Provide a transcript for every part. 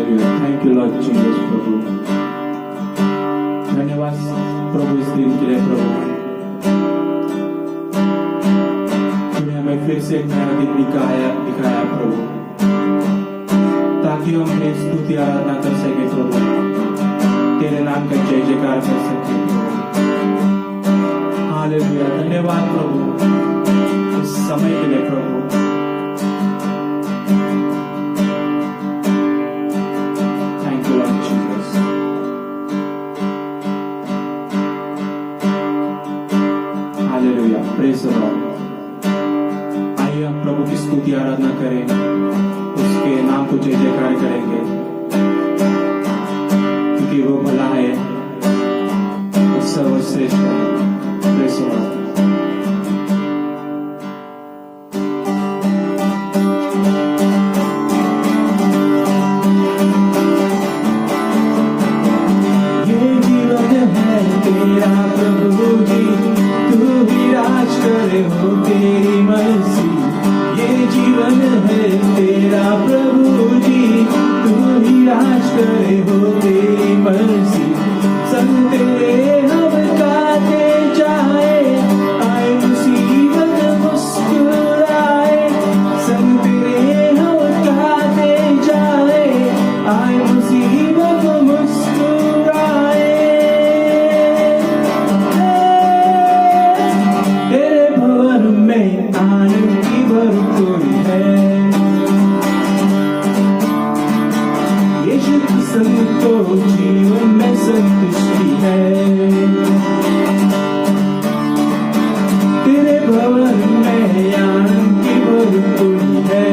Hallelujah. Thank you Lord Jesus प्रभु। धन्यवाद प्रभु इस दिन के लिए प्रभु। तूने हमें फिर से एक नया दिन दिखाया प्रभु, ताकि हम अपनी स्तुति आराधना कर सके प्रभु, तेरे नाम का जय जयकार कर सके प्रभु। हालेलुया। धन्यवाद प्रभु इस समय के लिए प्रभु। Praise the Lord. आइए हम प्रभु की स्तुति आराधना करें, उसके नाम को जय जयकार करेंगे, क्योंकि वो भला है, वो सर्वश्रेष्ठ है। Praise the Lord. हो तेरी मर्जी, ये जीवन है तेरा प्रभु जी, तू ही राज करे हो तेरी मर्जी। संग तेरे हम गाते जाए, आए मुसीबत मुस्कुराए, संग तेरे हम गाते जाए, आए मुसीबत मुस्कुराए। आनंद की भरपूरी है, यीशु की संग तो जीवन में संतुष्टि है। तेरे भवन में आनंद की भरपूरी है,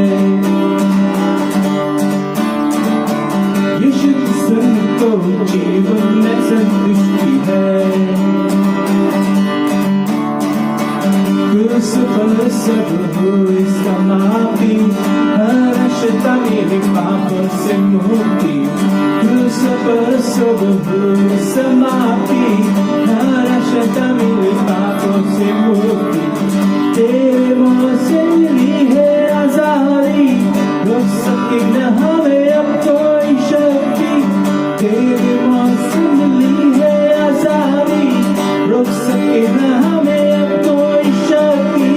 यीशु की संग तो जीवन में संतुष्टि है। क्रूस पर सब हुई समाप्ति, हर्षता मेरे पापों से मुक्ति। क्रूस पर सब हुई समाप्ति, हर्षता मेरे पापों से मुक्ति। तेरे मुँह से मिली है आजादी, रोक सके न हमें अब कोई शक्ति। तेरे मुँह से मिली है आजादी, रोक सके न हमें अब कोई शक्ति।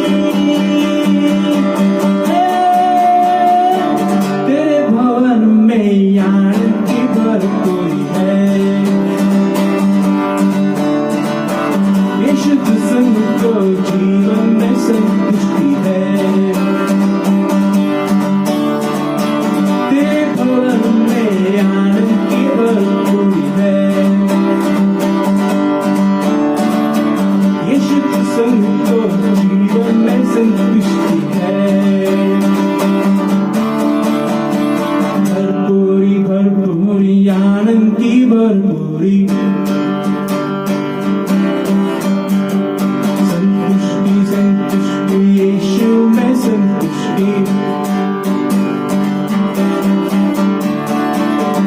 तेरे भवन में आनंद की भरपूरी है, यीशु के संग को जीवन में संतुष्टि है। तेरे भवन में आनंद की भरपूरी है, यीशु के संग को जीवन में संतुष्टि है। भरपूरी भरपूरी आनंद की भरपूरी, संतुष्टि संतुष्टि यीशु में संतुष्टि।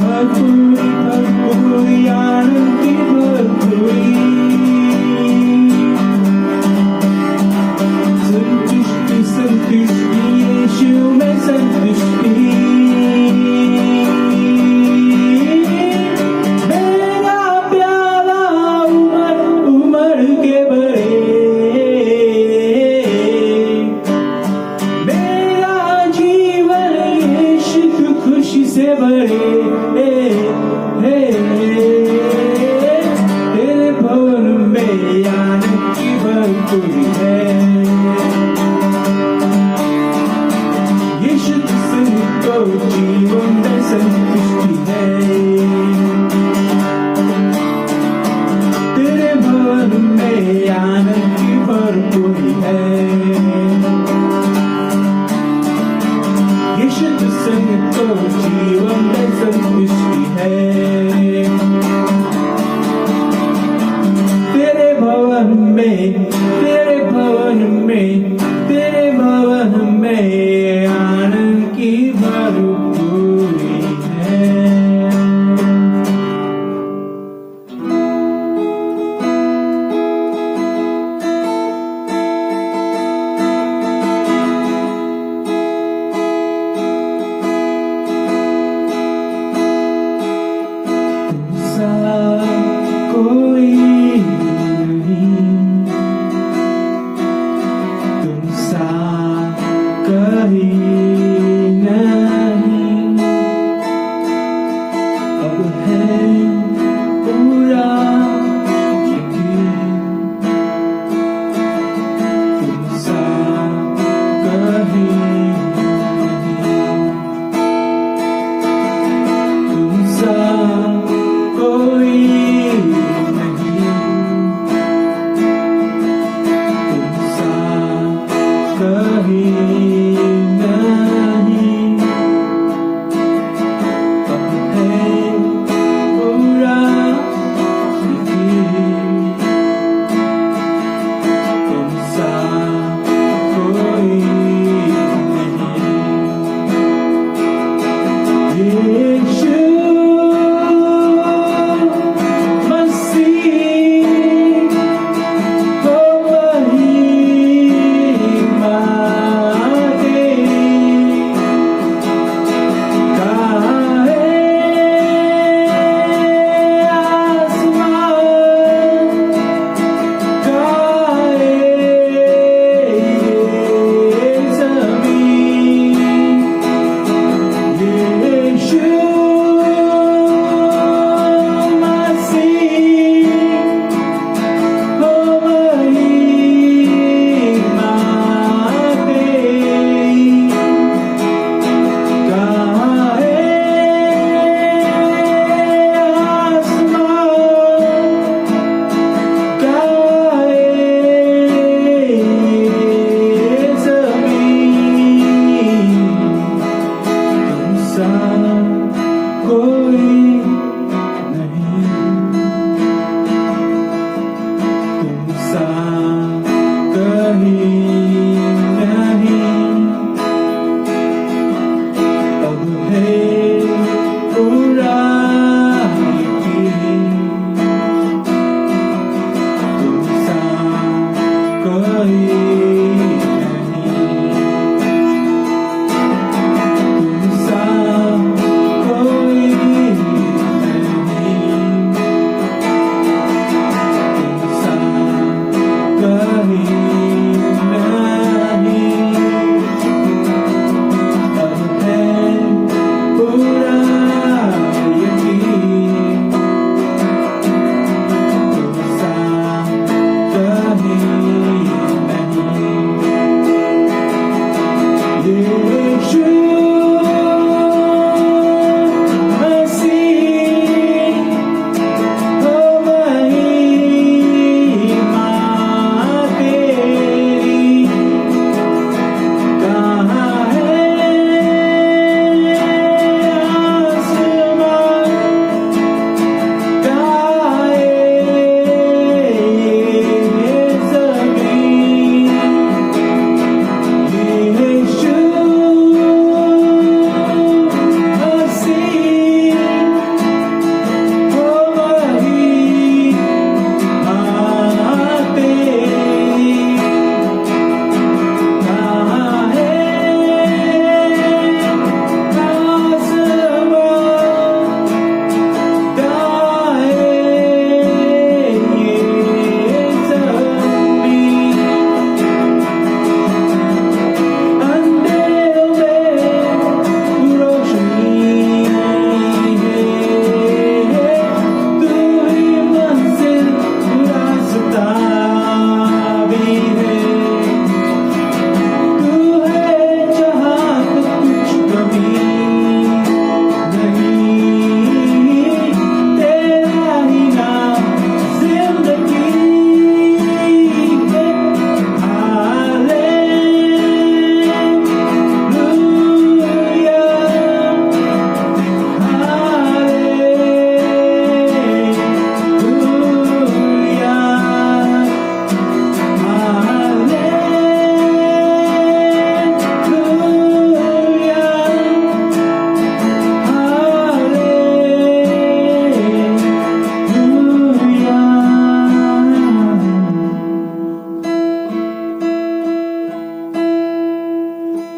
भरपूरी भरपूरी आनंद की भरपूरी, संतुष्टि यीशु में संतुष्टि। मेरा प्याला उमर उमर के भरे, मेरा जीवन यीशु की खुशी से भरे। तेरे भवन में आनंद की भरपूरी है, जीवन में संतुष्टि है। तेरे भवन में आनंद की भरपूरी है, यीशु के संग तो जीवन में संतुष्टि है। तेरे भवन में तेरे भवन में तेरे भवन में आनंद की भरपूरी है।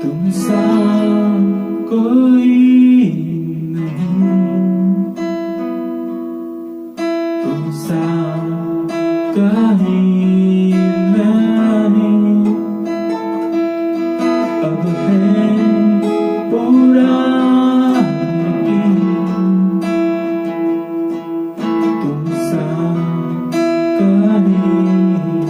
तुम सा कोई नहीं, तुम सा कहीं नहीं, अब है पूरा यकीन, तुम सा कहीं नहीं।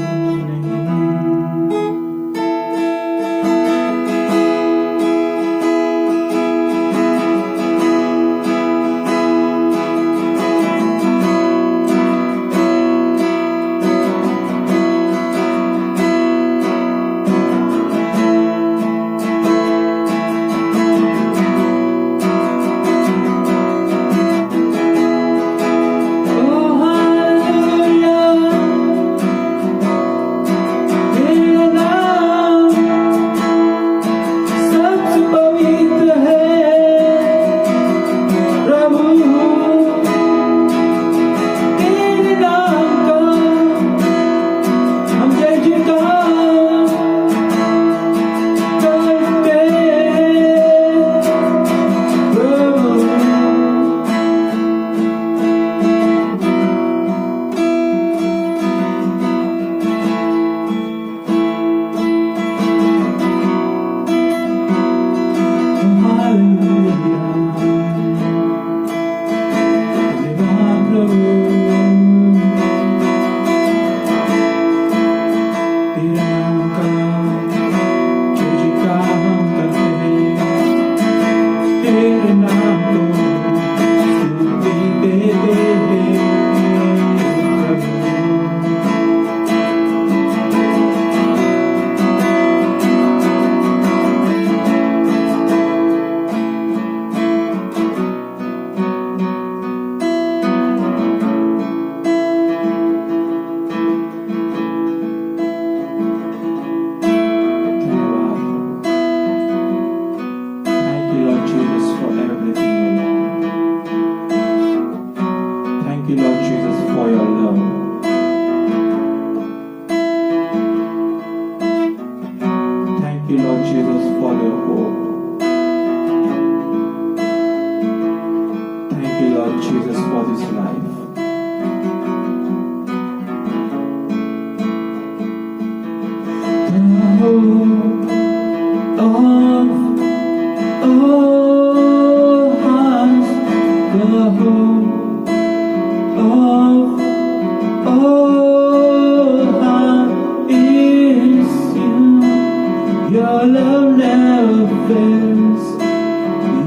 Your love never fails.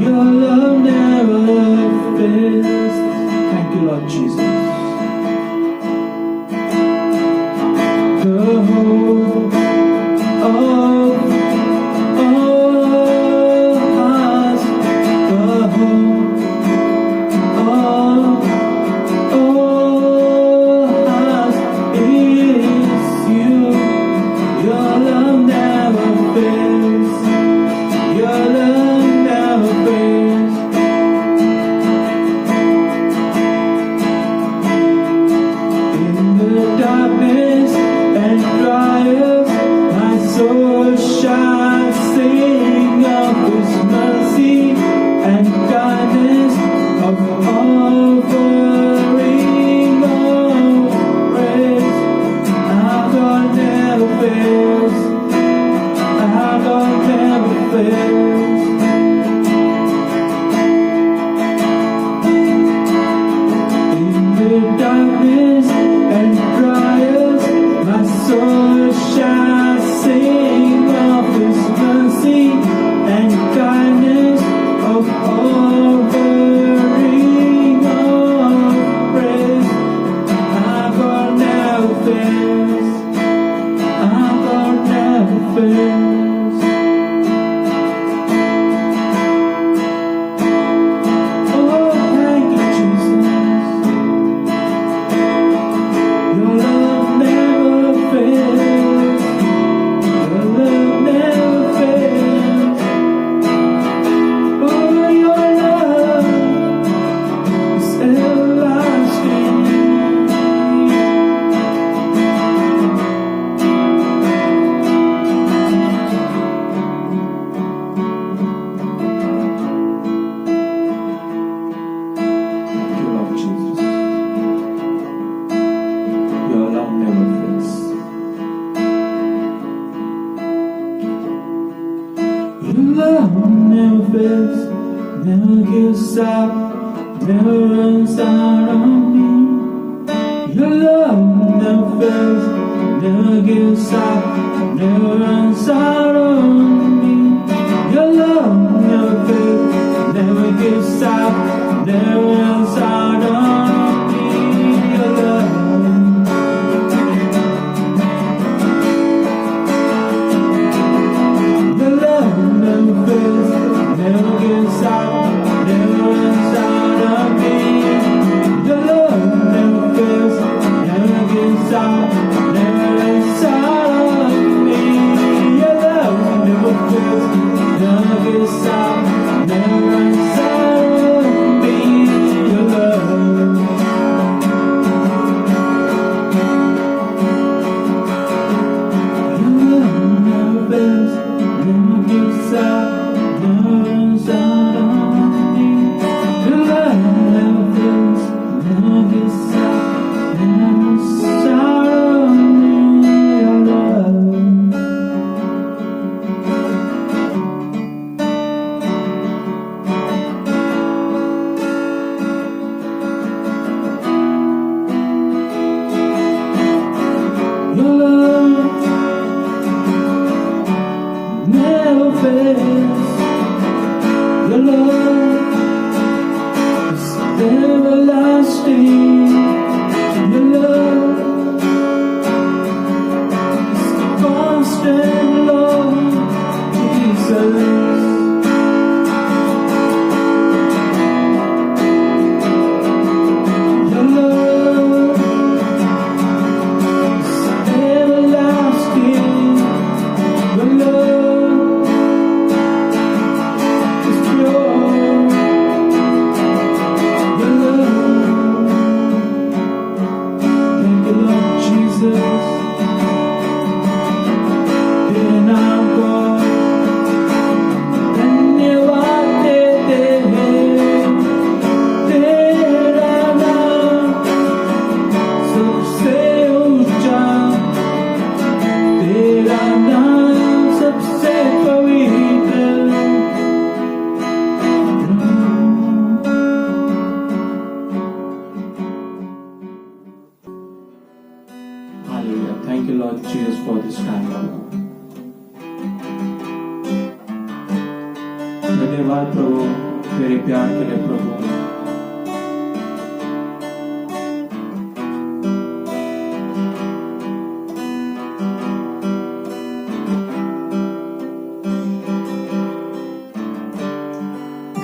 Your love never fails. Thank you, Lord Jesus. The hope of all hearts, the hope of all hearts is you. Your love never fails. Your love never fails. In the darkness and trials, my soul shall sing of His mercy and kindness, of offering of praise. Our God never fails. Our God never fails. In the darkness and trials, my soul shall sing of His mercy and kindness, of offering of praise. Our God never fails. Our God never fails. Your love never fails, never gives up, never runs out on me. Your love never fails, never gives up, never runs out on me. Your love never fails, never gives up, never runs out on me. Your love. Your love never fails, never gives up, never runs out on me. Your love never fails, never gives up, never runs out on me. Your love never fails, never gives up, never runs out on me. Your love. Your love never fails, never gives up, never runs out on me. Your love never fails, never gives up, never runs out on me. Your love. Your love never fails. Your love is everlasting. Your love is constant, Lord Jesus. Your love is everlasting. Your love is pure. Your love. Thank you, Lord Jesus. तेरे नाम को धन्यवाद देते हैं। तेरा नाम सबसे ऊंचा, तेरा नाम सबसे पवित्र। Hallelujah. Thank you, Lord Jesus, for this time, Lord. धन्यवाद प्रभु तेरे प्यार के लिए प्रभु।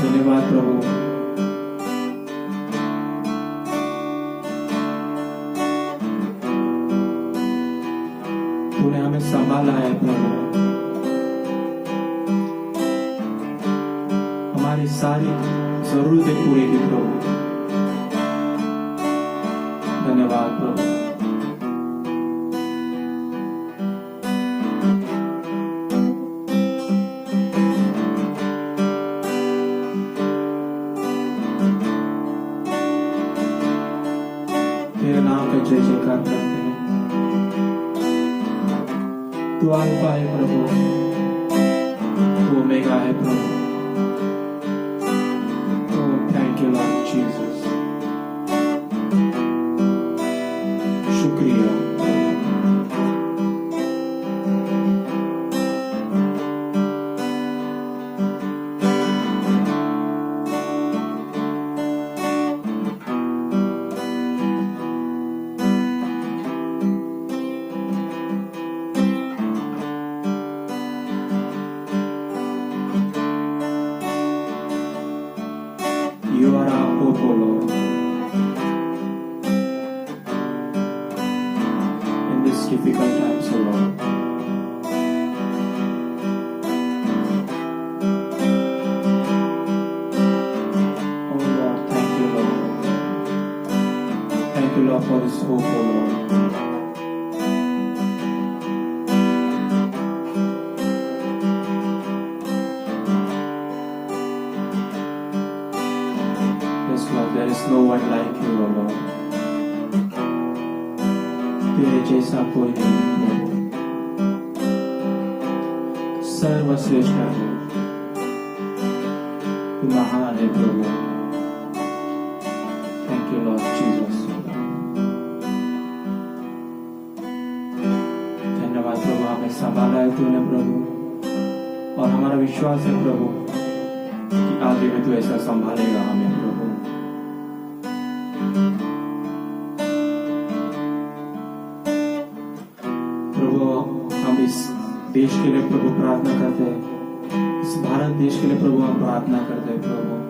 धन्यवाद प्रभु। तूने हमें संभाला है प्रभु। हमारी सारी जरूरतें पूरी की प्रभु। धन्यवाद प्रभु। तेरे नाम का जय जयकार करते हैं। तू अल्फा है प्रभु, तू ओमेगा है प्रभु। Oh, thank you, Lord Jesus. शुक्रिया। You are our hope, O Lord. In this difficult times, O Lord. Oh Lord, thank you, Lord. Thank you, Lord, for this hope, O Lord. Yes, Lord, there is no one like you, O Lord. तेरे जैसा कोई नहीं प्रभु। सर्वश्रेष्ठ है तू महान है प्रभु। Thank you Lord Jesus. धन्यवाद प्रभु, हमें संभाला है तूने प्रभु, और हमारा विश्वास है प्रभु कि आगे भी तू ऐसा संभालेगा हमें प्रभु। प्रभु हम इस देश के लिए प्रभु प्रार्थना करते हैं, इस भारत देश के लिए प्रभु हम प्रार्थना करते हैं प्रभु।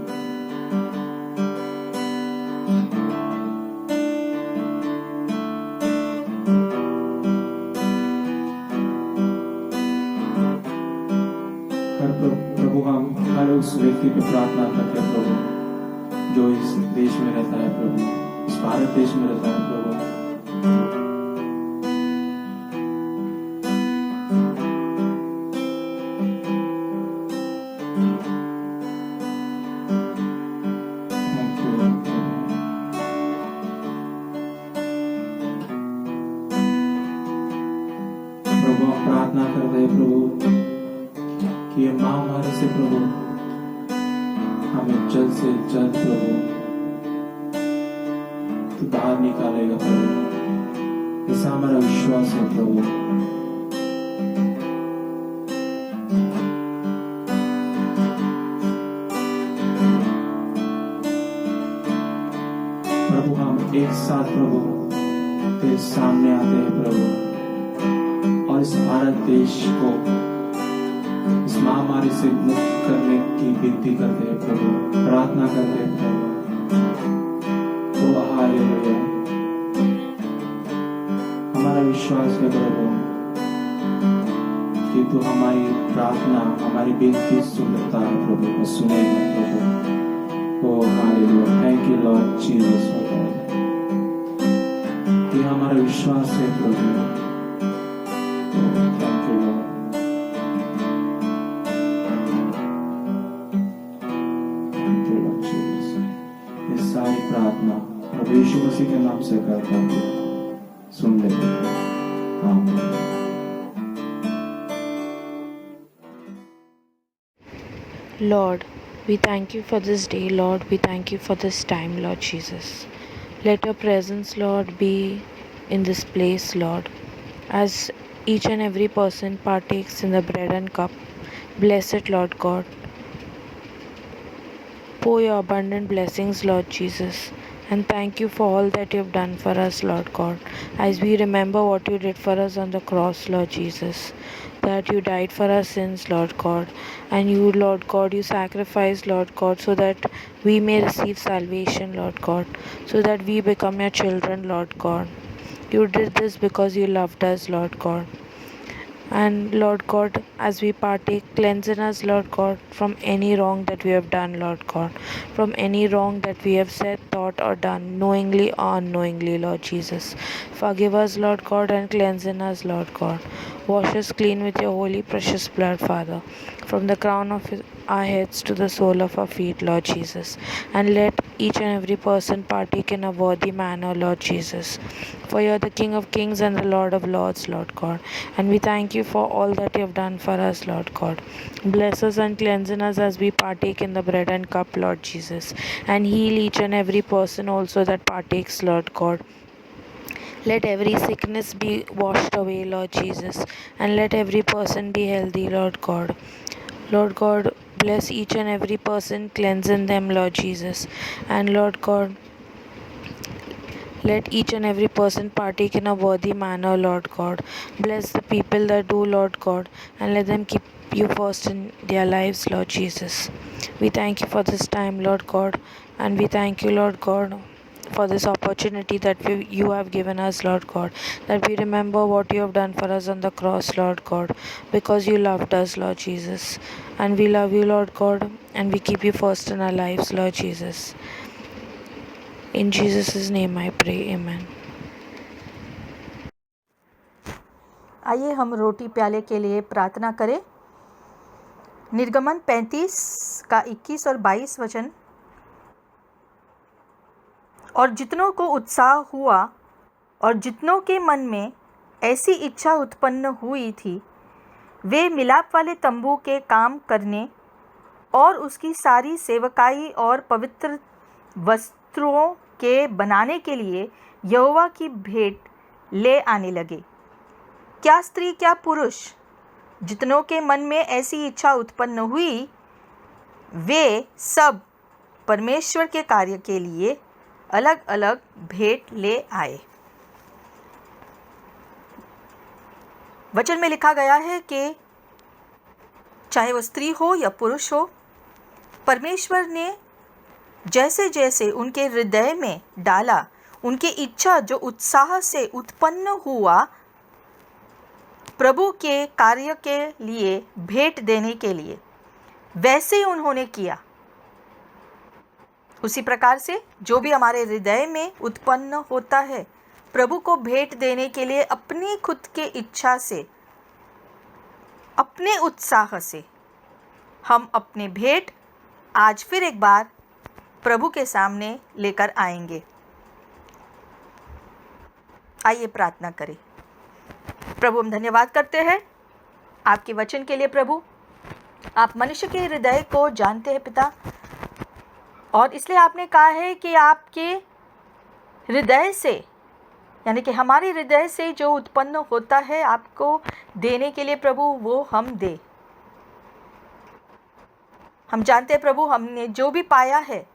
प्रभु हम हर उस व्यक्ति पे प्रार्थना करते हैं प्रभु जो इस देश में रहता है प्रभु, इस भारत देश में रहता है प्रभु। प्रभु हम प्रार्थना करते हैं प्रभु कि ये महामारी से प्रभु हमें जल्द से जल्द प्रभु तू बाहर निकालेगा प्रभु, ऐसा हमारा विश्वास है प्रभु। प्रभु हम एक साथ प्रभु तेरे सामने आते हैं प्रभु, और इस भारत देश को इस महामारी से मुक्त करने की विनती करते हैं प्रभु, प्रार्थना करते हैं प्रभु। ओ हालेलुया, हमारा विश्वास है प्रभु कि तू हमारी प्रार्थना, हमारी विनती सुनता है प्रभु, और सुनेगा प्रभु। Oh hallelujah, thank you Lord Jesus. ये हमारा विश्वास है प्रभु। Thank you Lord. सारी प्रार्थना प्रभु यीशु मसीह के नाम से करता हूँ, सुन ले। आमीन। Lord, we thank you for this day, Lord. We thank you for this time, Lord Jesus. Let your presence, Lord, be in this place, Lord. As each and every person partakes in the bread and cup, bless it, Lord God. Pour your abundant blessings, Lord Jesus. And thank you for all that you have done for us, Lord God. As we remember what you did for us on the cross, Lord Jesus. That you died for our sins, Lord God. And you, Lord God, you sacrificed, Lord God, so that we may receive salvation, Lord God. So that we become your children, Lord God. You did this because you loved us, Lord God. And Lord God, as we partake, cleanse us, Lord God, from any wrong that we have done, Lord God, from any wrong that we have said, thought, or done, knowingly or unknowingly, Lord Jesus. Forgive us, Lord God, and cleanse us, Lord God. Wash us clean with your holy, precious blood, Father, from the crown of our heads to the sole of our feet, Lord Jesus. And let each and every person partake in a worthy manner, Lord Jesus. For you are the King of kings and the Lord of lords, Lord God. And we thank you for all that you have done for us, Lord God. Bless us and cleanse us as we partake in the bread and cup, Lord Jesus. And heal each and every person also that partakes, Lord God. Let every sickness be washed away, Lord Jesus. And let every person be healthy, Lord God. Lord God, bless each and every person, cleanse in them, Lord Jesus. And Lord God, let each and every person partake in a worthy manner, Lord God. Bless the people that do, Lord God, and let them keep you first in their lives, Lord Jesus. We thank you for this time, Lord God, and we thank you, Lord God, for this opportunity that you have given us, Lord God, that we remember what you have done for us on the cross, Lord God, because you loved us, Lord Jesus. And we love you, Lord God, and we keep you first in our lives, Lord Jesus. In Jesus' name I pray, amen. आइए हम रोटी प्याले के लिए प्रार्थना करें। निर्गमन 35 का 21 और 22 वचन। और जितनों को उत्साह हुआ और जितनों के मन में ऐसी इच्छा उत्पन्न हुई थी, वे मिलाप वाले तंबू के काम करने और उसकी सारी सेवकाई और पवित्र वस्त्रों के बनाने के लिए यहोवा की भेंट ले आने लगे। क्या स्त्री क्या पुरुष जितनों के मन में ऐसी इच्छा उत्पन्न हुई, वे सब परमेश्वर के कार्य के लिए अलग अलग भेंट ले आए। वचन में लिखा गया है कि चाहे वो स्त्री हो या पुरुष हो, परमेश्वर ने जैसे जैसे उनके हृदय में डाला, उनकी इच्छा जो उत्साह से उत्पन्न हुआ प्रभु के कार्य के लिए भेंट देने के लिए, वैसे ही उन्होंने किया। उसी प्रकार से जो भी हमारे हृदय में उत्पन्न होता है प्रभु को भेंट देने के लिए, अपनी खुद के इच्छा से, अपने उत्साह से हम अपने भेंट आज फिर एक बार प्रभु के सामने लेकर आएंगे। आइए प्रार्थना करें। प्रभु, हम धन्यवाद करते हैं आपके वचन के लिए। प्रभु, आप मनुष्य के हृदय को जानते हैं पिता, और इसलिए आपने कहा है कि आपके हृदय से, यानी कि हमारे हृदय से जो उत्पन्न होता है आपको देने के लिए प्रभु, वो हम दे। हम जानते हैं प्रभु, हमने जो भी पाया है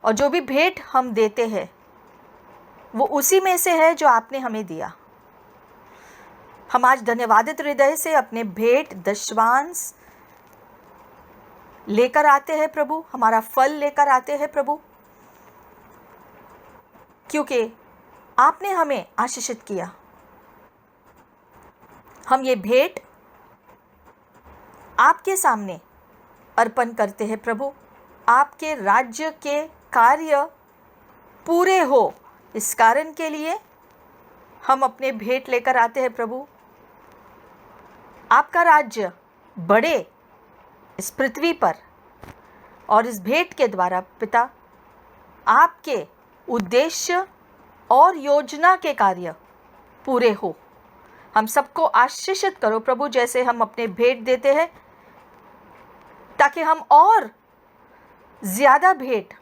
और जो भी भेंट हम देते हैं वो उसी में से है जो आपने हमें दिया। हम आज धन्यवादित हृदय से अपने भेंट दशवांश लेकर आते हैं प्रभु, हमारा फल लेकर आते हैं प्रभु, क्योंकि आपने हमें आशीषित किया। हम ये भेंट आपके सामने अर्पण करते हैं प्रभु। आपके राज्य के कार्य पूरे हो, इस कारण के लिए हम अपने भेंट लेकर आते हैं प्रभु। आपका राज्य बढ़े इस पृथ्वी पर, और इस भेंट के द्वारा पिता आपके उद्देश्य और योजना के कार्य पूरे हो। हम सबको आशीषित करो प्रभु, जैसे हम अपने भेंट देते हैं, ताकि हम और ज़्यादा भेंट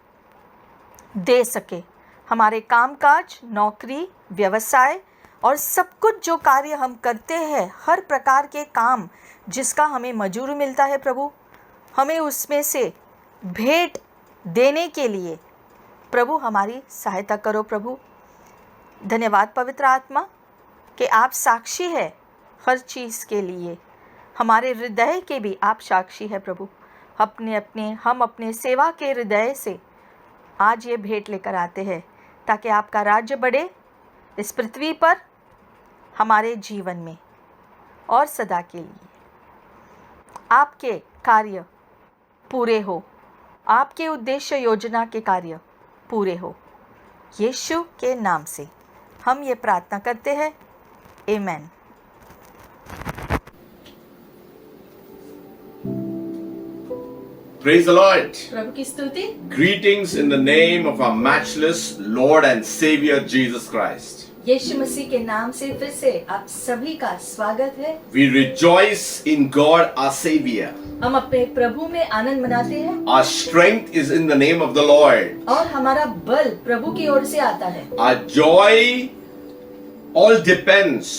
दे सके। हमारे कामकाज, नौकरी, व्यवसाय और सब कुछ जो कार्य हम करते हैं, हर प्रकार के काम जिसका हमें मजूरी मिलता है प्रभु, हमें उसमें से भेंट देने के लिए प्रभु हमारी सहायता करो प्रभु। धन्यवाद पवित्र आत्मा कि आप साक्षी है हर चीज़ के लिए, हमारे हृदय के भी आप साक्षी है प्रभु। हम अपने सेवा के हृदय से आज ये भेंट लेकर आते हैं, ताकि आपका राज्य बढ़े इस पृथ्वी पर, हमारे जीवन में और सदा के लिए। आपके कार्य पूरे हो, आपके उद्देश्य योजना के कार्य पूरे हो। यीशु के नाम से हम ये प्रार्थना करते हैं, आमीन। Praise the Lord. प्रभु की स्तुति। Greetings in the name of our matchless Lord and Savior Jesus Christ. यीशु मसीह के नाम से फिर से आप सभी का स्वागत है। We rejoice in God our Savior. हम अपने प्रभु में आनंद मनाते हैं, Our strength is in the name of the Lord. और हमारा बल प्रभु की ओर से आता है। Our joy all depends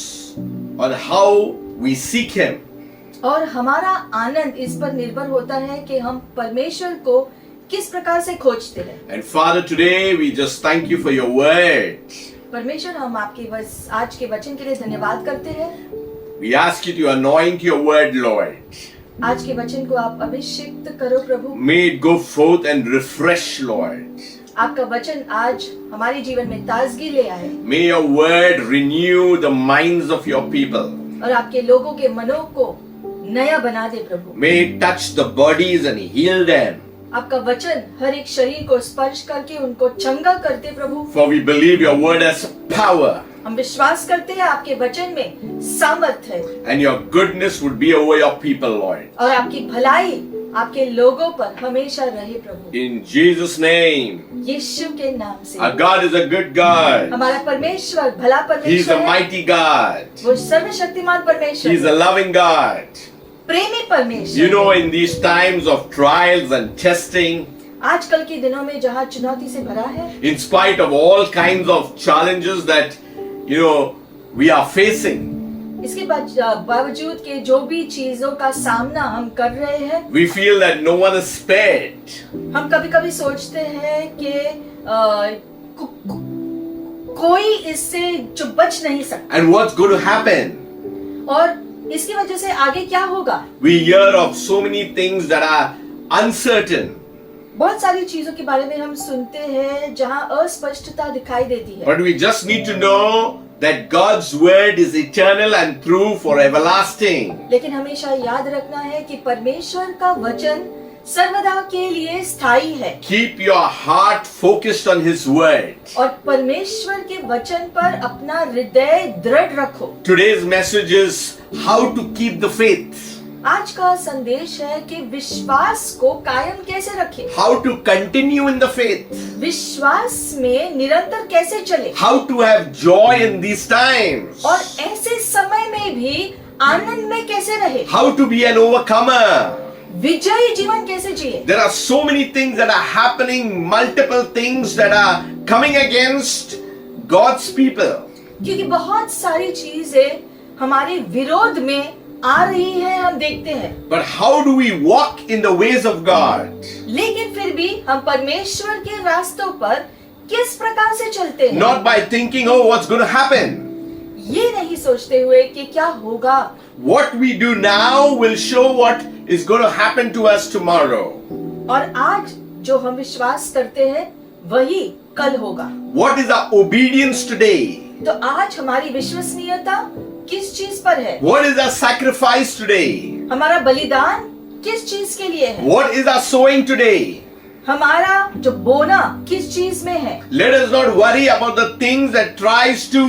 on how we seek Him. और हमारा आनंद इस पर निर्भर होता है कि हम परमेश्वर को किस प्रकार से खोजते हैं। And Father, today we just thank you for your word. परमेश्वर, हम आपके आज के वचन के लिए धन्यवाद करते हैं। We ask you to anoint your word, Lord. आज के वचन को आप अभिषिक्त करो प्रभु। May it go forth and refresh, Lord. आपका वचन आज हमारे जीवन में ताजगी ले आए, May your word renew the minds of your people. और आपके लोगों के मनों को नया बना दे प्रभु। May it touch the bodies and heal them. आपका वचन हर एक शरीर को स्पर्श करके उनको चंगा करते प्रभु। For we believe your word has power. हम विश्वास करते हैं आपके वचन में सामर्थ है, And your goodness would be over your people, Lord. और आपकी भलाई आपके लोगों पर हमेशा रहे प्रभु। In Jesus' name. यीशु के नाम से। Our God is a good God. हमारा परमेश्वर भला He is परमेश्वर a है। mighty God. वो सर्वशक्तिमान परमेश्वर He is है। a loving God. प्रेमी परमेश्वर You know, है। in these times of trials and testing, आजकल के दिनों में जहाँ चुनौती से भरा है, in spite of all kinds of challenges that, we are facing, इसके बावजूद के जो भी चीजों का सामना हम कर रहे हैं, we feel that no one is spared. हम कभी कभी सोचते हैं कि कोई इससे जो बच नहीं सकता, And what's going to happen? और इसकी वजह से आगे क्या होगा। We hear of so many things that are uncertain. बहुत सारी चीजों के बारे में हम सुनते हैं जहाँ अस्पष्टता दिखाई देती है, But we just need to know that God's word is eternal and true for everlasting. लेकिन हमेशा याद रखना है कि परमेश्वर का वचन सर्वदा के लिए स्थायी है, Keep your heart focused on His word. और परमेश्वर के वचन पर अपना हृदय दृढ़ रखो। Today's message is how to keep the faith, आज का संदेश है कि विश्वास को कायम कैसे रखें, how to continue in the faith, विश्वास में निरंतर कैसे चले, how to have joy in these times, और ऐसे समय में भी आनंद में कैसे रहे, how to be an overcomer. विजयी जीवन कैसे जिए। There are so many things that are happening, multiple things that are coming against God's people. क्योंकि बहुत सारी चीजें हमारे विरोध में आ रही है, हम देखते हैं, But how do we walk in the ways of God? लेकिन फिर भी हम परमेश्वर के रास्तों पर किस प्रकार से चलते हैं, Not by thinking, oh, what's going to happen? ये नहीं सोचते हुए कि क्या होगा। What we do now will show what is going to happen to us tomorrow. और आज जो हम विश्वास करते हैं वही कल होगा। What is our obedience today? तो आज हमारी विश्वसनीयता किस चीज पर है, What is our sacrifice today? हमारा बलिदान किस चीज के लिए है, What is our sowing today? हमारा जो बोना किस चीज में है। Let us not worry about the things that tries to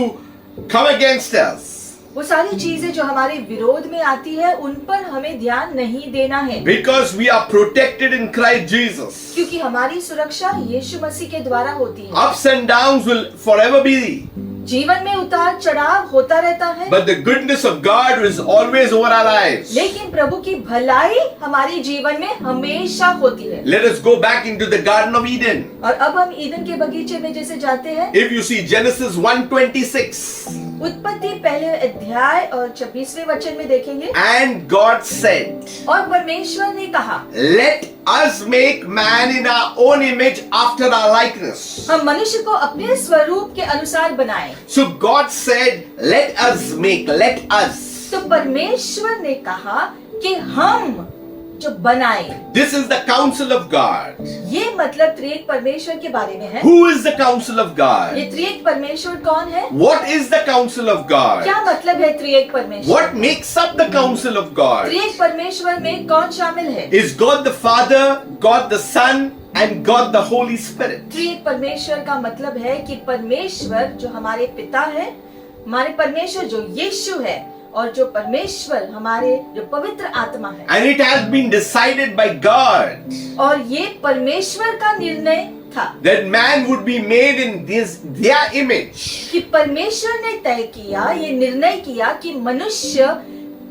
come against us. वो सारी चीजें जो हमारे विरोध में आती है उन पर हमें ध्यान नहीं देना है, Because we are protected in Christ Jesus. क्योंकि हमारी सुरक्षा यीशु मसीह के द्वारा होती है। Ups and downs will forever be. जीवन में उतार चढ़ाव होता रहता है, But the goodness of God is always over our lives. लेकिन प्रभु की भलाई हमारे जीवन में हमेशा होती है। Let us go back into the Garden of Eden. और अब हम ईदन के बगीचे में जैसे जाते हैं, If you see Genesis 1:26, उत्पत्ति पहले अध्याय और 26वें वचन में देखेंगे, and God said, और परमेश्वर ने कहा, let us make man in our own image after our likeness. हम मनुष्य को अपने स्वरूप के अनुसार बनाएं। So God said, let us make, let us. तो परमेश्वर ने कहा कि हम जो बनाएं। This is the counsel of God. ये मतलब त्रिएक परमेश्वर के बारे में है। Who is the counsel of God? ये त्रिएक परमेश्वर कौन है? What is the counsel of God? क्या मतलब है त्रिएक परमेश्वर? What makes up the counsel of God? त्रिएक परमेश्वर में कौन शामिल है? Is God the Father, God the Son, and God the Holy Spirit? त्रिएक परमेश्वर का मतलब है कि परमेश्वर जो हमारे पिता है, हमारे परमेश्वर जो यीशु है, और जो परमेश्वर हमारे जो पवित्र आत्मा है। And it has been decided by God और ये परमेश्वर का निर्णय था that man would be made in their image. कि परमेश्वर ने तय किया, ये निर्णय किया कि मनुष्य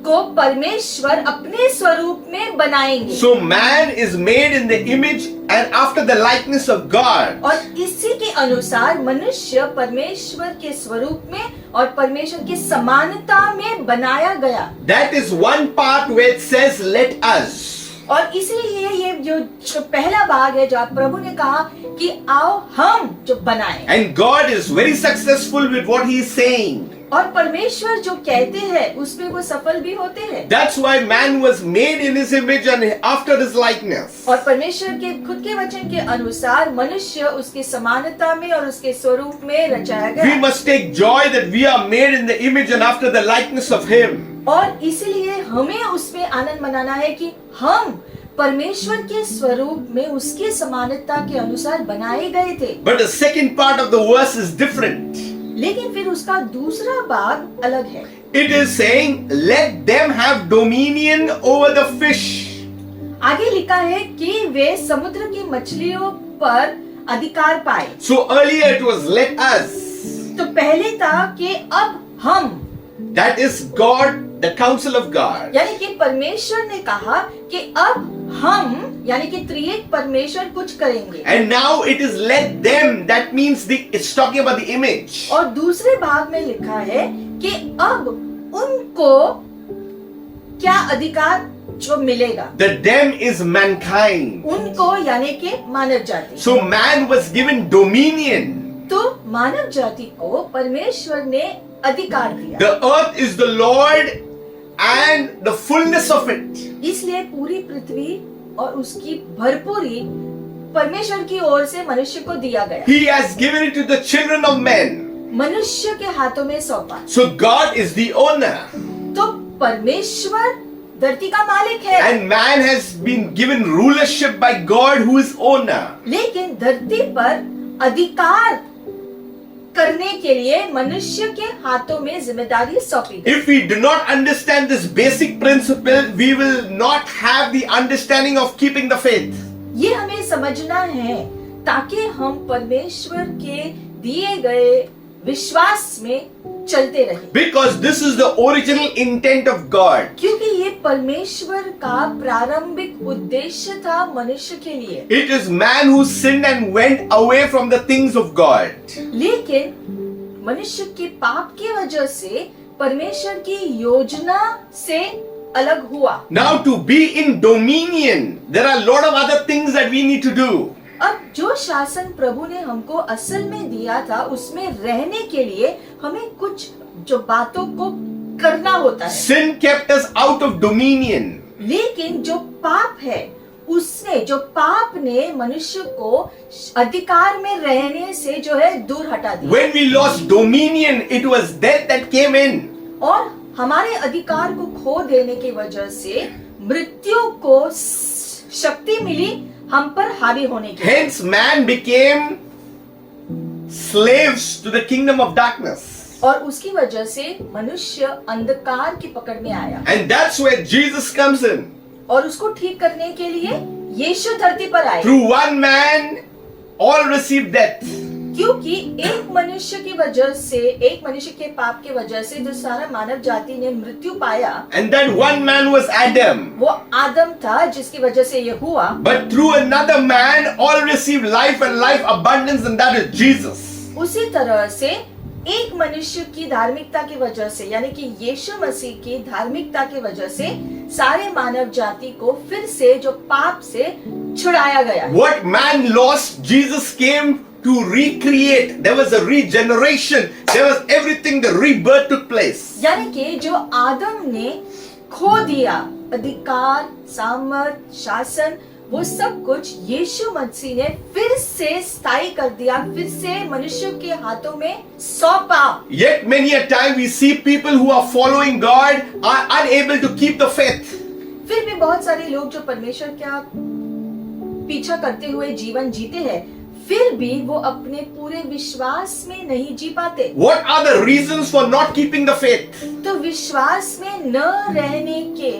को परमेश्वर अपने स्वरूप में बनाएंगे। So man is made in the image and after the likeness of God. और इसी के अनुसार मनुष्य परमेश्वर के स्वरूप में और परमेश्वर की समानता में बनाया गया। That is one part where it says let us. और इसीलिए ये जो पहला भाग है जहाँ प्रभु ने कहा कि आओ हम जो बनाएं। And God is very successful with what he is saying. और परमेश्वर जो कहते हैं उसमें वो सफल भी होते हैं। That's why man was made in his image and after his likeness. और परमेश्वर के खुद के वचन के अनुसार मनुष्य उसकी समानता में और उसके स्वरूप में रचाया We गया। must take joy that we are made in the image and after the likeness of him. और इसीलिए हमें उसमें आनंद मनाना है कि हम परमेश्वर के स्वरूप में उसकी समानता के अनुसार बनाए गए थे। But the second part of the verse is different. लेकिन फिर उसका दूसरा भाग अलग है। It is saying, let them have dominion over the fish. आगे लिखा है कि वे समुद्र की मछलियों पर अधिकार पाए। So earlier it was let us. तो पहले था कि अब हम, That is God the counsel of God. यानी कि परमेश्वर ने कहा कि अब हम यानी कि त्रिएक परमेश्वर कुछ करेंगे। And now it is let them, that means it's talking about the image. और दूसरे भाग में लिखा है कि अब उनको क्या अधिकार जो मिलेगा। The them is mankind. उनको यानी कि मानव जाति। So man was given dominion. तो मानव जाति को परमेश्वर ने अधिकार दिया। The earth is the Lord and the fullness of it. इसलिए पूरी पृथ्वी और उसकी भरपूरी परमेश्वर की ओर से मनुष्य को दिया गया। He has given it to the children of men. मनुष्य के हाथों में सौंपा। So God is the owner. तो परमेश्वर धरती का मालिक है। And man has been given rulership by God who is owner. लेकिन धरती पर अधिकार करने के लिए मनुष्य के हाथों में जिम्मेदारी सौंपी गई। If we do not understand this basic principle, we will not have the understanding of keeping the faith. ये हमें समझना है ताकि हम परमेश्वर के दिए गए विश्वास में चलते रहें। Because this is the original intent of God. क्योंकि ये परमेश्वर का प्रारंभिक उद्देश्य था मनुष्य के लिए। It is man who sinned and went away from the things of God. लेकिन मनुष्य के पाप की वजह से परमेश्वर की योजना से अलग हुआ। Now to be in dominion, there are a lot of other things that we need to do. अब जो शासन प्रभु ने हमको असल में दिया था उसमें रहने के लिए हमें कुछ जो बातों को करना होता है। Sin kept us out of dominion. लेकिन जो पाप है उसने जो पाप ने मनुष्य को अधिकार में रहने से जो है दूर हटा दिया। When we lost dominion, it was death that came in. और हमारे अधिकार को खो देने की वजह से मृत्यु को शक्ति मिली हम पर हावी होने की। Hence man became slaves to the kingdom of darkness. और उसकी वजह से मनुष्य अंधकार की पकड़ में आया। And that's where Jesus comes in. और उसको ठीक करने के लिए यीशु धरती पर आए। Through one man, all received death. क्योंकि एक मनुष्य की वजह से एक मनुष्य के पाप की वजह से जो सारा मानव जाति ने मृत्यु पाया। And that one man was Adam. वो आदम था जिसकी वजह से ये हुआ। But through another man, all received life and life abundance, and that is Jesus. उसी तरह से एक मनुष्य की धार्मिकता की वजह से यानी कि यीशु मसीह की धार्मिकता की वजह से सारे मानव जाति को फिर से जो पाप से छुड़ाया गया। What man lost, Jesus came to recreate. There was a regeneration. There was everything. The rebirth took place. यानी कि जो आदम ने खो दिया अधिकार, सामर्थ, शासन, वो सब कुछ यीशु मसीह ने फिर से स्थायी कर दिया, फिर से मनुष्य के हाथों में सौंपा। Yet many a time we see people who are following God are unable to keep the faith. फिर भी बहुत सारे लोग जो परमेश्वर का पीछा करते हुए जीवन जीते हैं, फिर भी वो अपने पूरे विश्वास में नहीं जी पाते। What are the reasons for not keeping the faith? तो विश्वास में न रहने के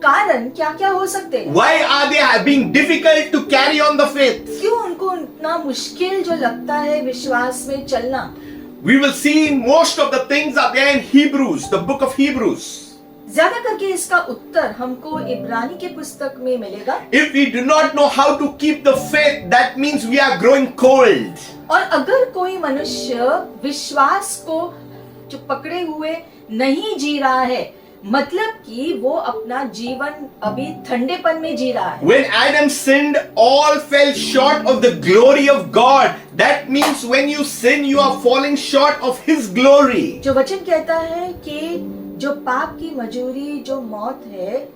कारण क्या क्या हो सकते हैं? Why are they being difficult to carry on the faith? क्यों उनको इतना मुश्किल जो लगता है विश्वास में चलना? We will see most of the things are there in Hebrews, the book of Hebrews. ज्यादा करके इसका उत्तर हमको इब्रानी के पुस्तक में मिलेगा। If we do not know how to keep the faith, that means we are growing cold. और अगर कोई मनुष्य विश्वास को जो पकड़े हुए नहीं जी रहा है, मतलब कि वो अपना जीवन अभी ठंडेपन में जी रहा है। When Adam sinned, all fell short of the glory of God. That means when you sin, you are falling short of His glory. जो वचन कहता है कि जो पाप की मजूरी जो मौत है,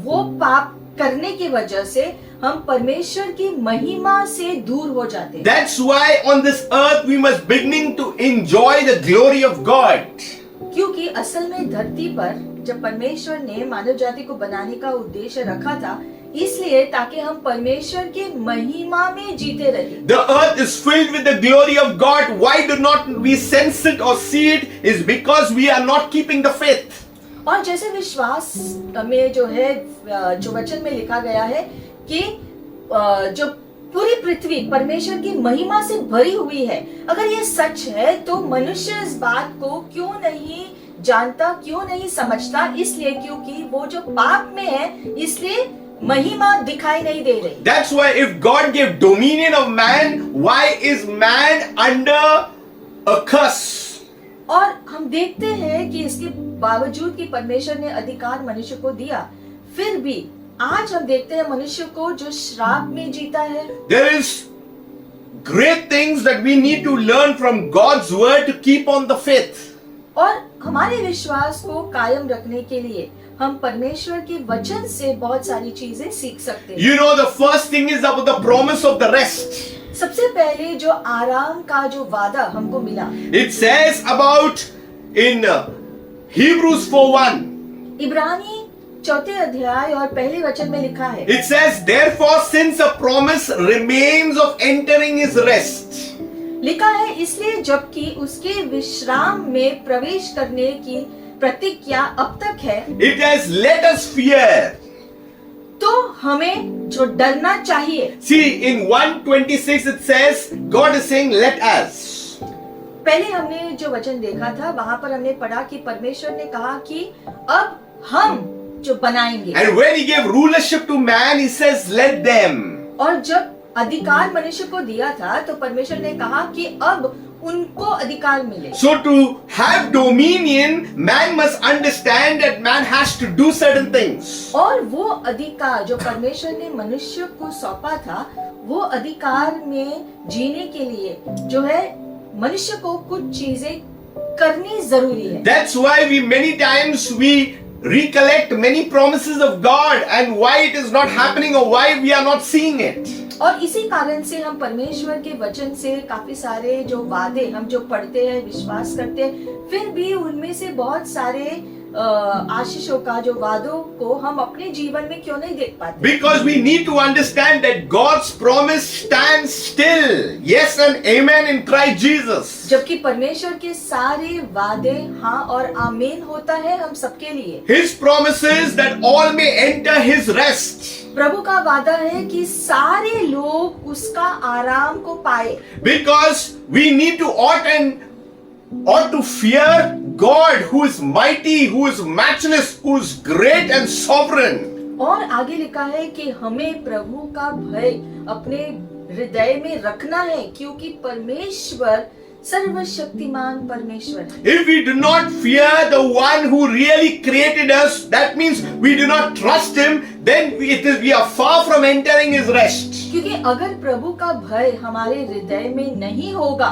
वो पाप करने की वजह से हम परमेश्वर की महिमा से दूर हो जाते हैं। That's why on this earth we must beginning to enjoy the glory of God. क्योंकि असल में धरती पर जब परमेश्वर ने मानव जाति को बनाने का उद्देश्य रखा था, इसलिए ताकि हम परमेश्वर की महिमा में जीते रहे। The earth is filled with the glory of God. Why do not we sense it or see it? Is because we are not keeping the faith. और जैसे विश्वास में जो है जो वचन में लिखा गया है कि जो पूरी पृथ्वी परमेश्वर की महिमा से भरी हुई है, अगर ये सच है तो मनुष्य इस बात को क्यों नहीं जानता, क्यों नहीं समझता? इसलिए क्योंकि वो जो पाप में है, इसलिए महिमा दिखाई नहीं दे रही। That's why if God gave dominion of man, why is man under a curse? और हम देखते हैं कि इसके बावजूद कि परमेश्वर ने अधिकार मनुष्य को दिया, फिर भी आज हम देखते हैं मनुष्य को जो श्राप में जीता है। There is great things that we need to learn from God's word to keep on the faith. और हमारे विश्वास को कायम रखने के लिए हम परमेश्वर के वचन से बहुत सारी चीजें सीख सकते हैं। You know, the first thing is about the promise of the rest. सबसे पहले जो आराम का जो वादा हमको मिला, It says about in Hebrews 4:1. इब्रानी 4 अध्याय और पहले वचन में लिखा है, It says, therefore, since a promise remains of entering his rest. लिखा है इसलिए जबकि उसके विश्राम में प्रवेश करने की प्रतिज्ञा अब तक है, It has let us fear. तो हमें जो डरना चाहिए। See, in 1:26 it says, God is saying, let us. पहले हमने जो वचन देखा था वहां पर हमने पढ़ा कि परमेश्वर ने कहा कि अब हम जो बनाएंगे, And when he gave rulership to man, he says, let them. और जब अधिकार मनुष्य को दिया था तो परमेश्वर ने कहा कि अब उनको अधिकार मिले। So to have dominion, man must understand that man has to do certain things. और वो अधिकार जो परमेश्वर ने मनुष्य को सौंपा था, वो अधिकार में जीने के लिए जो है मनुष्य को कुछ चीजें करनी जरूरी है। That's why many times we recollect many promises of God and why it is not happening or why we are not seeing it. और इसी कारण से हम परमेश्वर के वचन से काफी सारे जो वादे हम जो पढ़ते हैं, विश्वास करते हैं, फिर भी उनमें से बहुत सारे आशीषों का जो वादों को हम अपने जीवन में क्यों नहीं देख पाते? Because we need to understand that God's promise stands still. Yes and amen in Christ Jesus. जबकि परमेश्वर के सारे वादे हाँ और आमीन होता है हम सबके लिए। His promises that all may enter his rest. प्रभु का वादा है कि सारे लोग उसका आराम को पाए। Because we need to ought to fear God who is mighty, who is matchless, who is great and sovereign. और आगे लिखा है कि हमें प्रभु का भय अपने हृदय में रखना है क्योंकि परमेश्वर सर्वशक्तिमान परमेश्वर है। If we do not fear the one who really created us, that means we do not trust him, then we are far from entering his rest. क्योंकि अगर प्रभु का भय हमारे हृदय में नहीं होगा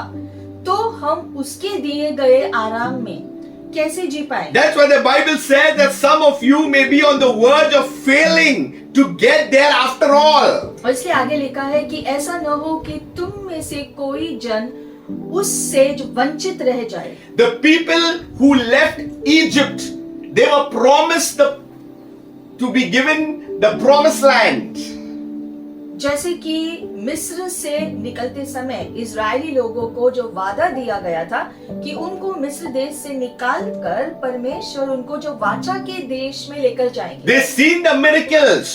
तो हम उसके दिए गए आराम में कैसे जी पाएंगे? That's why the Bible says that some of you may be on the verge of failing to get there after all. और इसलिए आगे लिखा है कि ऐसा न हो कि तुम में से कोई जन उससे जो वंचित रह जाए। The people who left Egypt, they were promised to be given the promised land. जैसे कि मिस्र से निकलते समय इजरायली लोगों को जो वादा दिया गया था कि उनको मिस्र देश से निकालकर परमेश्वर उनको जो वाचा के देश में लेकर जाएंगे। They seen the miracles,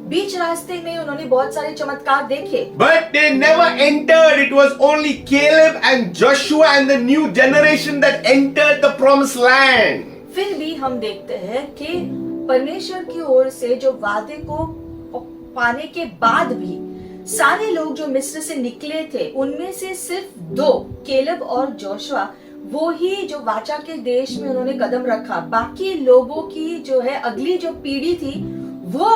बीच रास्ते में उन्होंने बहुत सारे चमत्कार देखे, but they never entered. It was only Caleb and Joshua and the new generation that entered the promised land. फिर भी हम देखते हैं कि परमेश्वर की ओर से जो वादे को पाने के बाद भी सारे लोग जो मिस्र से निकले थे उनमें से सिर्फ 2 केलब और जोशुआ वो ही जो वाचा के देश में उन्होंने कदम रखा। बाकी लोगों की जो है अगली जो पीढ़ी थी वो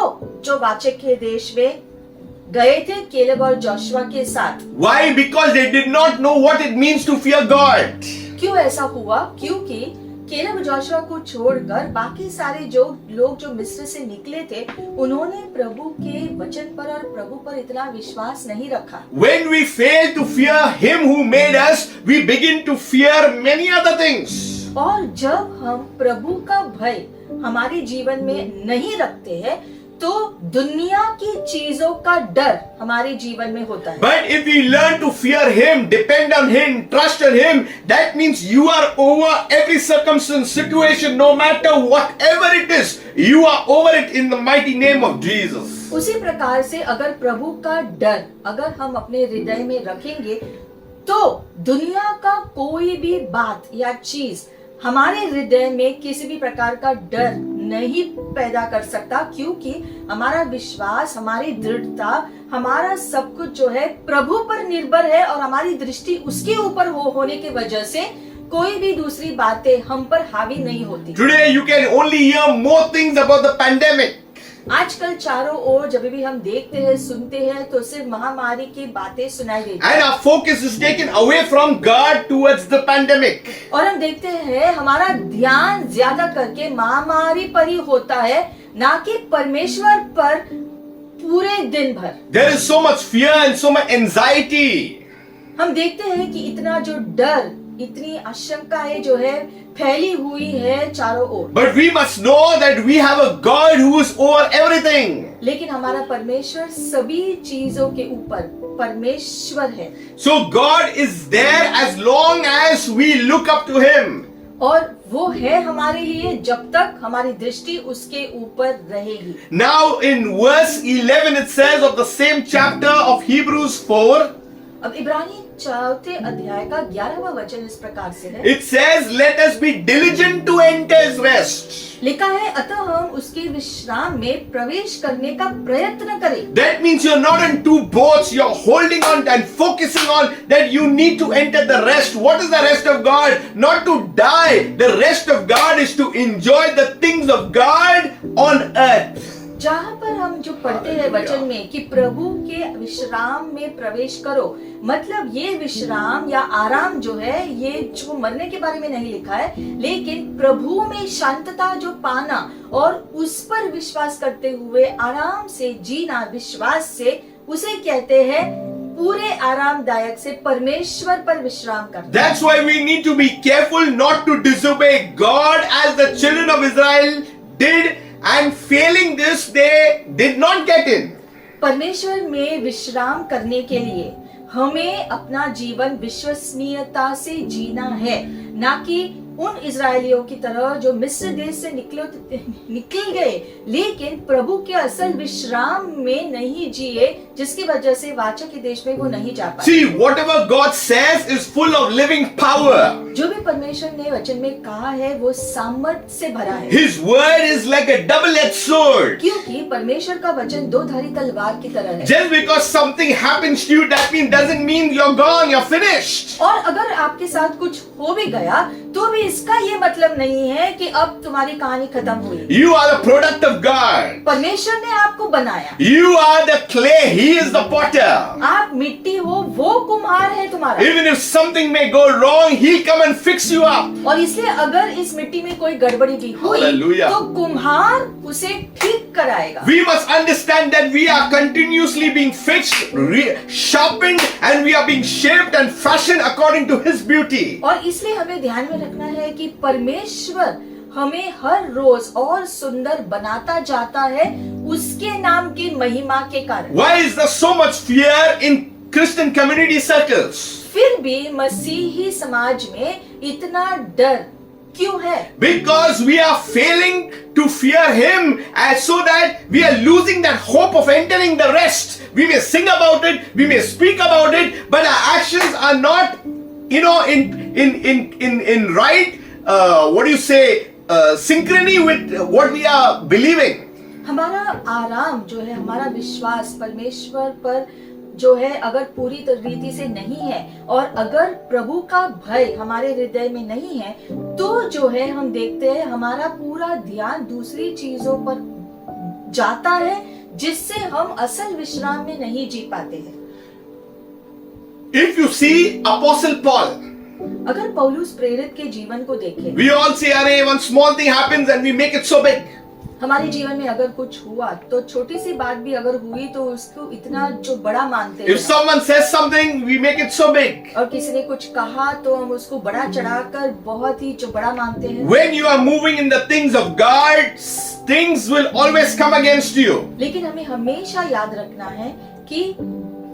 जो वाचा के देश में गए थे केलब और जोशुआ के साथ। Why? Because they did not know what it means to fear God. क्यों ऐसा हुआ? क्योंकि केलब जोशुआ को छोड़कर बाकी सारे जो लोग जो मिस्र से निकले थे उन्होंने प्रभु के वचन पर और प्रभु पर इतना विश्वास नहीं रखा। When we fail to fear him who made us, we begin to fear many other things. और जब हम प्रभु का भय हमारे जीवन में नहीं रखते हैं तो दुनिया की चीजों का डर हमारे जीवन में होता है। But if we learn to fear him, depend on him, trust on him, that means you are over every circumstance, situation, no matter whatever it is, you are over it in the mighty name of Jesus. उसी प्रकार से अगर प्रभु का डर अगर हम अपने हृदय में रखेंगे तो दुनिया का कोई भी बात या चीज हमारे हृदय में किसी भी प्रकार का डर नहीं पैदा कर सकता, क्योंकि हमारा विश्वास, हमारी दृढ़ता, हमारा सब कुछ जो है प्रभु पर निर्भर है और हमारी दृष्टि उसके ऊपर होने की वजह से कोई भी दूसरी बातें हम पर हावी नहीं होती। Today you can only hear more things about the pandemic. आजकल चारों ओर जब भी हम देखते हैं, सुनते हैं, तो सिर्फ महामारी की बातें सुनाई देती And our focus is taken away from God towards the pandemic. और हम देखते हैं हमारा ध्यान ज्यादा करके महामारी पर ही होता है, ना कि परमेश्वर पर पूरे दिन भर। There is so much fear and so much anxiety. हम देखते हैं कि इतना जो डर, इतनी आशंकाएं जो है फैली हुई है चारों ओर। But we must know that we have a God who is over everything. लेकिन हमारा परमेश्वर सभी चीजों के ऊपर परमेश्वर है, So God is there as long as we look up to Him. और वो है हमारे लिए जब तक हमारी दृष्टि उसके ऊपर रहेगी। Now in verse 11 it says of the same chapter of Hebrews 4, अब इब्रानी चौथे अध्याय का 11वां वचन इस प्रकार से है, it says, let us be diligent to enter His rest. लिखा है, अतः हम उसके विश्राम में प्रवेश करने का प्रयत्न करें। That means you're not in two boats, you're holding on and focusing on that you need to enter the rest. What is the rest of God? Not to die. The rest of God is to enjoy the things of God on earth. जहाँ पर हम जो पढ़ते हैं वचन में कि प्रभु के विश्राम में प्रवेश करो, मतलब ये विश्राम या आराम जो है, ये जो मरने के बारे में नहीं लिखा है, लेकिन प्रभु में शांतता जो पाना और उस पर विश्वास करते हुए आराम से जीना, विश्वास से, उसे कहते हैं पूरे आरामदायक से परमेश्वर पर विश्राम करना। That's why we need to be careful not to disobey God as the children of Israel did. And failing this, they did not get in. परमेश्वर में विश्राम करने के लिए हमें अपना जीवन विश्वसनीयता से जीना है, ना कि उन इजरायलियों की तरह जो मिस्र देश से निकल गए लेकिन प्रभु के असल विश्राम में नहीं जिए, जिसकी वजह से वाचा के देश में वो नहीं जा पाए। See, whatever God says is full of living power. जो भी परमेश्वर ने वचन में कहा है वो सामर्थ से भरा है, His word is like a double-edged sword. क्योंकि परमेश्वर का वचन दो धारी तलवार की तरह है। Just because something happens to you, doesn't mean you're gone, you're finished. और अगर आपके साथ कुछ हो भी गया तो भी इसका ये मतलब नहीं है कि अब तुम्हारी कहानी खत्म हुई। You are the product of God. परमेश्वर ने आपको बनाया, You are the clay, He is the potter. आप मिट्टी हो, वो कुम्हार है तुम्हारा। Even if something may go wrong, He'll come and fix you up. और इसलिए अगर इस मिट्टी में कोई गड़बड़ी भी हुई Hallelujah. तो कुम्हार उसे ठीक कराएगा। We must understand that we are continuously being fixed, sharpened, and we are being shaped and fashioned according to His beauty. और इसलिए हमें ध्यान में रखना है कि परमेश्वर हमें हर रोज और सुंदर बनाता जाता है उसके नाम की महिमा के कारण। Why is there so much fear in Christian community circles? फिर भी मसीही समाज में इतना डर क्यों है? Because we are failing to fear Him, as so that we are losing that hope of entering the rest. We may sing about it, we may speak about it, but our actions are not, in right, synchrony with what we are believing. हमारा आराम जो है, हमारा विश्वास परमेश्वर पर जो है अगर पूरी रीति से नहीं है और अगर प्रभु का भय हमारे हृदय में नहीं है, तो जो है हम देखते हैं हमारा पूरा ध्यान दूसरी चीजों पर जाता है, जिससे हम असल विश्राम में नहीं जी पाते हैं। If you see Apostle Paul, अगर पौलुस प्रेरित के जीवन को देखें, we all say, "Arey, one small thing happens and we make it so big." हमारे जीवन में अगर कुछ हुआ तो छोटी सी बात भी अगर हुई तो उसको इतना जो बड़ा मानते हैं। If someone says something, we make it so big. और किसी ने कुछ कहा तो हम उसको बड़ा चढ़ाकर बहुत ही जो बड़ा मानते हैं। When you are moving in the things of God, things will always come against you. लेकिन हमें हमेशा याद रखना है कि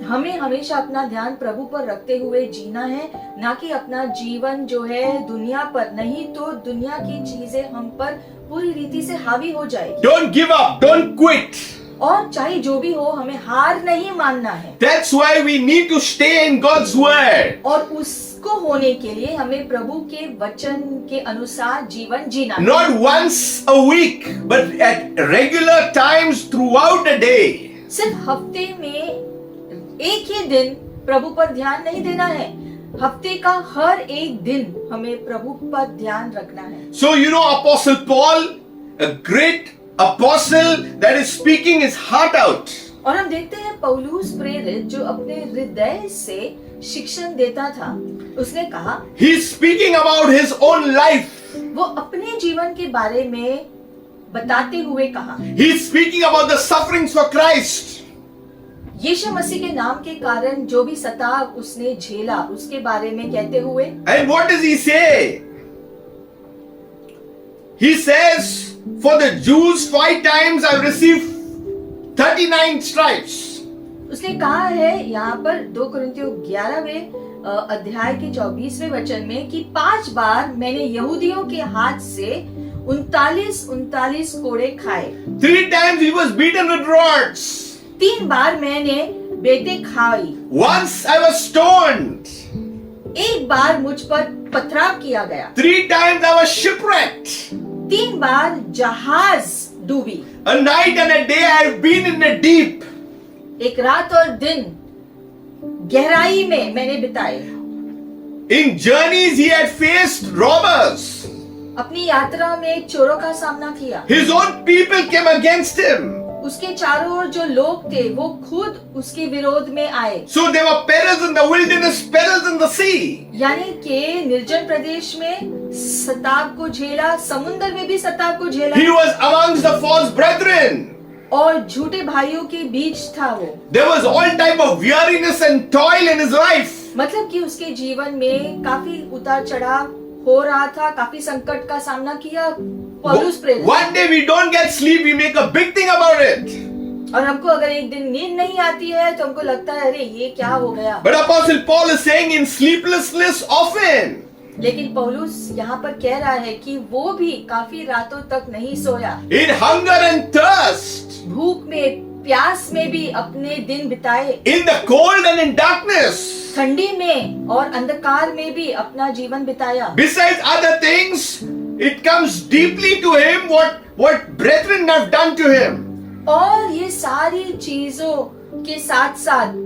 हमें हमेशा अपना ध्यान प्रभु पर रखते हुए जीना है, ना कि अपना जीवन जो है दुनिया पर, नहीं तो दुनिया की चीजें हम पर पूरी रीति से हावी हो जाएगी। Don't give up, don't quit. और चाहे जो भी हो हमें हार नहीं मानना है, That's why we need to stay in God's word. और उसको होने के लिए हमें प्रभु के वचन के अनुसार जीवन जीना है। Not once a week, but at regular times throughout the day. सिर्फ हफ्ते में एक ही दिन प्रभु पर ध्यान नहीं देना है, हफ्ते का हर एक दिन हमें प्रभु पर ध्यान रखना है। So you know Apostle Paul, a great apostle that is speaking his heart out. और हम देखते हैं पौलुस प्रेरित जो अपने हृदय से शिक्षण देता था, उसने कहा, He's speaking about his own life. वो अपने जीवन के बारे में बताते हुए कहा, He's speaking about the sufferings for Christ. यीशु मसीह के नाम के कारण जो भी सताव उसने झेला उसके बारे में कहते हुए, And what does he say? He says, for the Jews 5 times I've received 39 stripes. उसने कहा है यहाँ पर 2 कुरिन्थियों 11वें अध्याय के 24वें वचन में कि 5 बार मैंने यहूदियों के हाथ से 39 कोड़े खाए, 3 times he was beaten with rods. 3 बार मैंने बेटे खाई, Once I was stoned. 1 बार मुझ पर पथराव किया गया, 3 times I was shipwrecked. 3 बार जहाज डूबी, A night and a day I've been in the deep. एक रात और दिन गहराई में मैंने बिताए। In journeys he had faced robbers. अपनी यात्रा में चोरों का सामना किया, His own people came against him. उसके चारों ओर जो लोग थे वो खुद उसके विरोध में आए। So there were perils in the wilderness, perils in the sea. यानी कि निर्जन प्रदेश में सताव को झेला, समुद्र में भी सताव को झेला, He was amongst the false brethren. और झूठे भाइयों के बीच था वो। There was all type of weariness and toil in his life. मतलब कि उसके जीवन में काफी उतार चढ़ाव हो रहा था, काफी संकट का सामना किया पौलुस प्रेरित। One day we don't get sleep, we make a big thing about it. और हमको अगर एक दिन नींद नहीं आती है तो हमको लगता है अरे ये क्या हो गया। But Apostle Paul is saying in sleeplessness often. लेकिन पौलुस यहाँ पर कह रहा है कि वो भी काफी रातों तक नहीं सोया, In hunger and thirst. भूख में प्यास में भी अपने दिन बिताए, In the cold and in darkness. ठंडी में और अंधकार में भी अपना जीवन बिताया। Besides other things, it comes deeply to him what brethren have done to him. और ये सारी चीजों के साथ साथ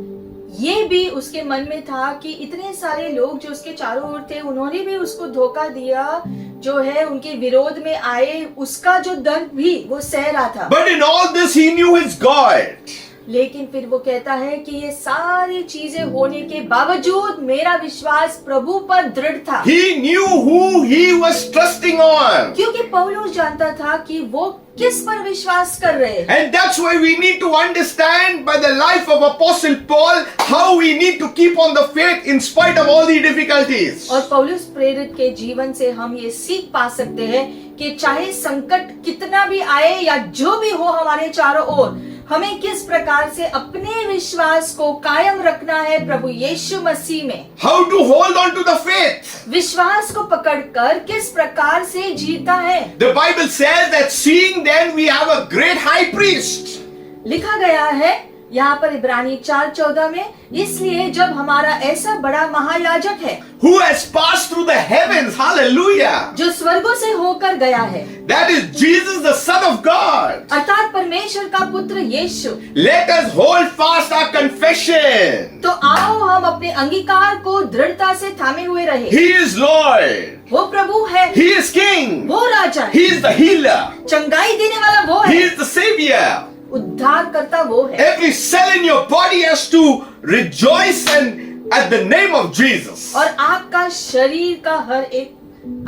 ये भी उसके मन में था कि इतने सारे लोग जो उसके चारों ओर थे उन्होंने भी उसको धोखा दिया, जो है उनके विरोध में आए, उसका जो दर्द भी वो सह रहा था। But in all this he knew his God. लेकिन फिर वो कहता है कि ये सारी चीजें होने के बावजूद मेरा विश्वास प्रभु पर दृढ़ था, He knew who he was trusting on. क्योंकि पौलुस जानता था कि वो किस पर विश्वास कर रहे हैं। And that's why we need to understand by the life of Apostle Paul how we need to keep on the faith in spite of all the difficulties. और पौलुस प्रेरित के जीवन से हम ये सीख पा सकते हैं कि चाहे संकट कितना भी आए या जो भी हो हमारे चारों ओर, हमें किस प्रकार से अपने विश्वास को कायम रखना है प्रभु यीशु मसीह में। How to hold on to the faith. विश्वास को पकड़कर किस प्रकार से जीता है। The Bible says that seeing then we have a great high priest. लिखा गया है यहाँ पर इब्रानी 4:14 में, इसलिए जब हमारा ऐसा बड़ा महायाजक है Who has passed through the heavens. Hallelujah. जो स्वर्गों से होकर गया है, That is Jesus the Son of God. अर्थात परमेश्वर का पुत्र यीशु, Let us hold fast our confession. तो आओ हम अपने अंगीकार को दृढ़ता से थामे हुए रहे। He is Lord. वो प्रभु है, He is King. वो राजा है, He is the healer. चंगाई देने वाला वो He है, is the Savior. उद्धार करता वो है। Every cell in your body has to rejoice and at the name of Jesus. और आपका शरीर का हर एक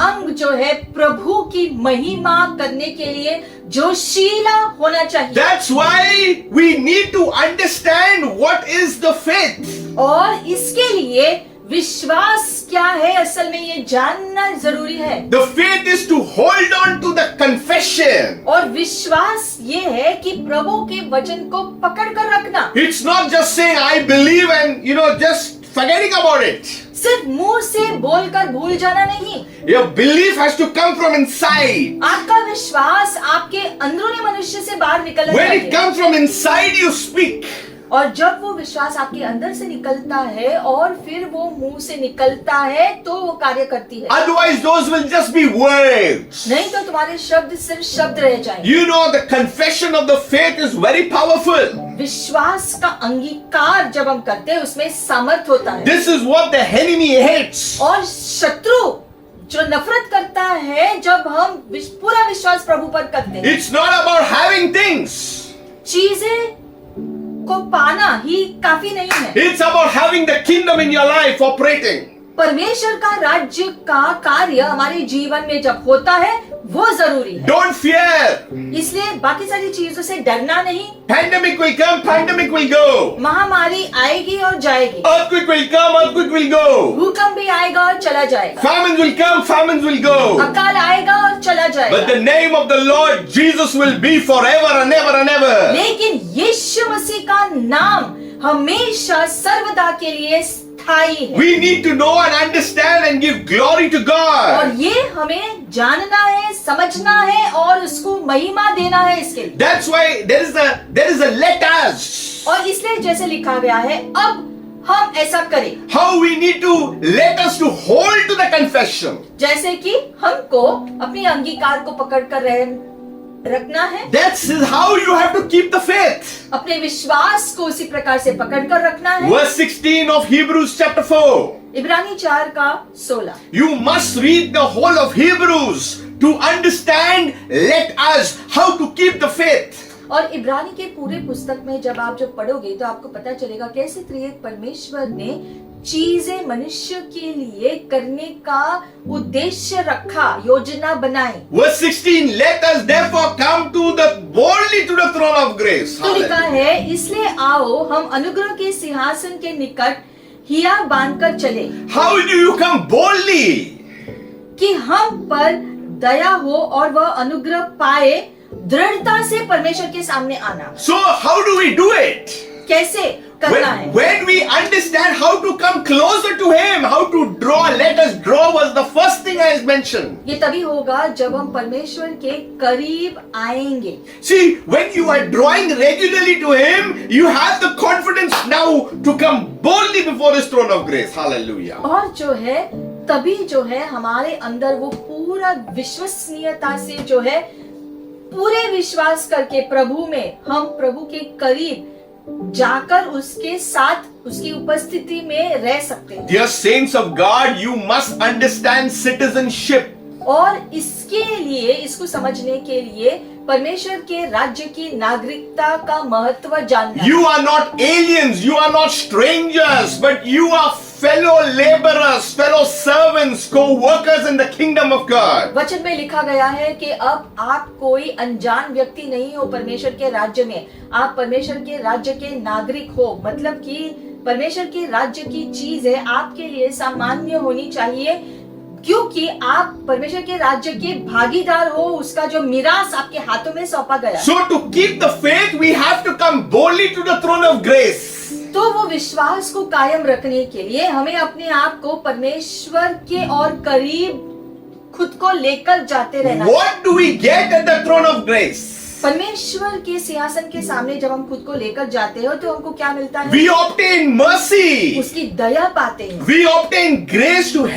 अंग जो है प्रभु की महिमा करने के लिए जोशीला होना चाहिए। That's why we need to understand what is the faith. और इसके लिए विश्वास क्या है असल में ये जानना जरूरी है। The faith is to hold on to the confession. और विश्वास ये है कि प्रभु के वचन को पकड़ कर रखना। It's not just saying I believe and just forgetting about it. सिर्फ मुंह से बोलकर भूल जाना नहीं। Your belief has to come from inside. आपका विश्वास आपके अंदरूनी मनुष्य से बाहर निकलना When it चाहिए। comes from inside, you speak. और जब वो विश्वास आपके अंदर से निकलता है और फिर वो मुंह से निकलता है तो वो कार्य करती है। Otherwise, those will just be words. नहीं तो तुम्हारे शब्द सिर्फ शब्द रह जाएंगे। You know, the confession of the faith is very powerful. विश्वास का अंगीकार जब हम करते हैं उसमें सामर्थ होता है। This is what the enemy hates. और शत्रु जो नफरत करता है जब हम पूरा विश्वास प्रभु पर करते हैं। It's not about having things. चीजें को पाना ही काफी नहीं है। It's about having the kingdom in your life operating. परमेश्वर का राज्य का कार्य हमारे जीवन में जब होता है वो जरूरी है। Don't fear. इसलिए बाकी सारी चीजों से डरना नहीं। Pandemic will come, pandemic will go. महामारी आएगी और जाएगी। Earthquake will come, earthquake will go. भूकंप भी आएगा और चला जाएगा। Famine will come, famines will go. अकाल आएगा और चला But जाएगा। the name of the Lord Jesus will be forever and ever and ever. लेकिन यीशु मसीह का नाम हमेशा सर्वदा के लिए स्थायी है। We need to know and understand and give glory to और God. ये हमें जानना है, समझना है और उसको महिमा देना है इसके लिए। That's why there is a let us. और इसलिए जैसे लिखा गया है अब हम ऐसा करें। How we need to let us to hold to the confession. जैसे कि हमको अपनी अंगीकार को पकड़कर रखना है। That's how you have to keep the faith. अपने विश्वास को उसी प्रकार से पकड़कर रखना है। Verse 16 of Hebrews chapter 4. इब्रानी 4 का 16। You must read the whole of Hebrews to understand, let us, how to keep the faith. और इब्रानी के पूरे पुस्तक में जब आप जब पढ़ोगे तो आपको पता चलेगा कैसे त्रिएक परमेश्वर ने चीजें मनुष्य के लिए करने का उद्देश्य रखा, योजना बनाई। Verse 16, let us therefore come boldly to the throne of grace. तो लिखा है इसलिए आओ हम अनुग्रह के सिंहासन के निकट हिया बांधकर चले। How do you come boldly? कि हम पर दया हो और वह अनुग्रह पाए, दृढ़ता से परमेश्वर के सामने आना। So how do we do it? कैसे करना है? When we understand how to come closer to Him, how to draw, let us draw was the first thing I mentioned. ये तभी होगा जब हम परमेश्वर के करीब आएंगे। See, when you are drawing regularly to Him, you have the confidence now to come boldly before His throne of grace. Hallelujah. और जो है तभी जो है हमारे अंदर वो पूरा विश्वसनीयता से जो है पूरे विश्वास करके प्रभु में हम प्रभु के करीब जाकर उसके साथ उसकी उपस्थिति में रह सकते हैं। Dear saints of God, you must understand citizenship. और इसके लिए इसको समझने के लिए परमेश्वर के राज्य की नागरिकता का महत्व जानना। You are not aliens, you are not strangers, but you are fellow laborers, fellow servants, co-workers in the kingdom of God. वचन में लिखा गया है कि अब आप कोई अनजान व्यक्ति नहीं हो परमेश्वर के राज्य में, आप परमेश्वर के राज्य के नागरिक हो। मतलब कि परमेश्वर के राज्य की चीजें आपके लिए सामान्य होनी चाहिए क्योंकि आप परमेश्वर के राज्य के भागीदार हो, उसका जो मिरास आपके हाथों में सौंपा गया। So to keep the faith, we have to come boldly to the throne of grace. तो वो विश्वास को कायम रखने के लिए हमें अपने आप को परमेश्वर के और करीब खुद को लेकर जाते रहना। What do we get at the throne of grace? परमेश्वर के सिंहासन के सामने जब हम खुद को लेकर जाते हो तो हमको क्या मिलता है? We obtain mercy. उसकी दया पाते हैं। We obtain grace to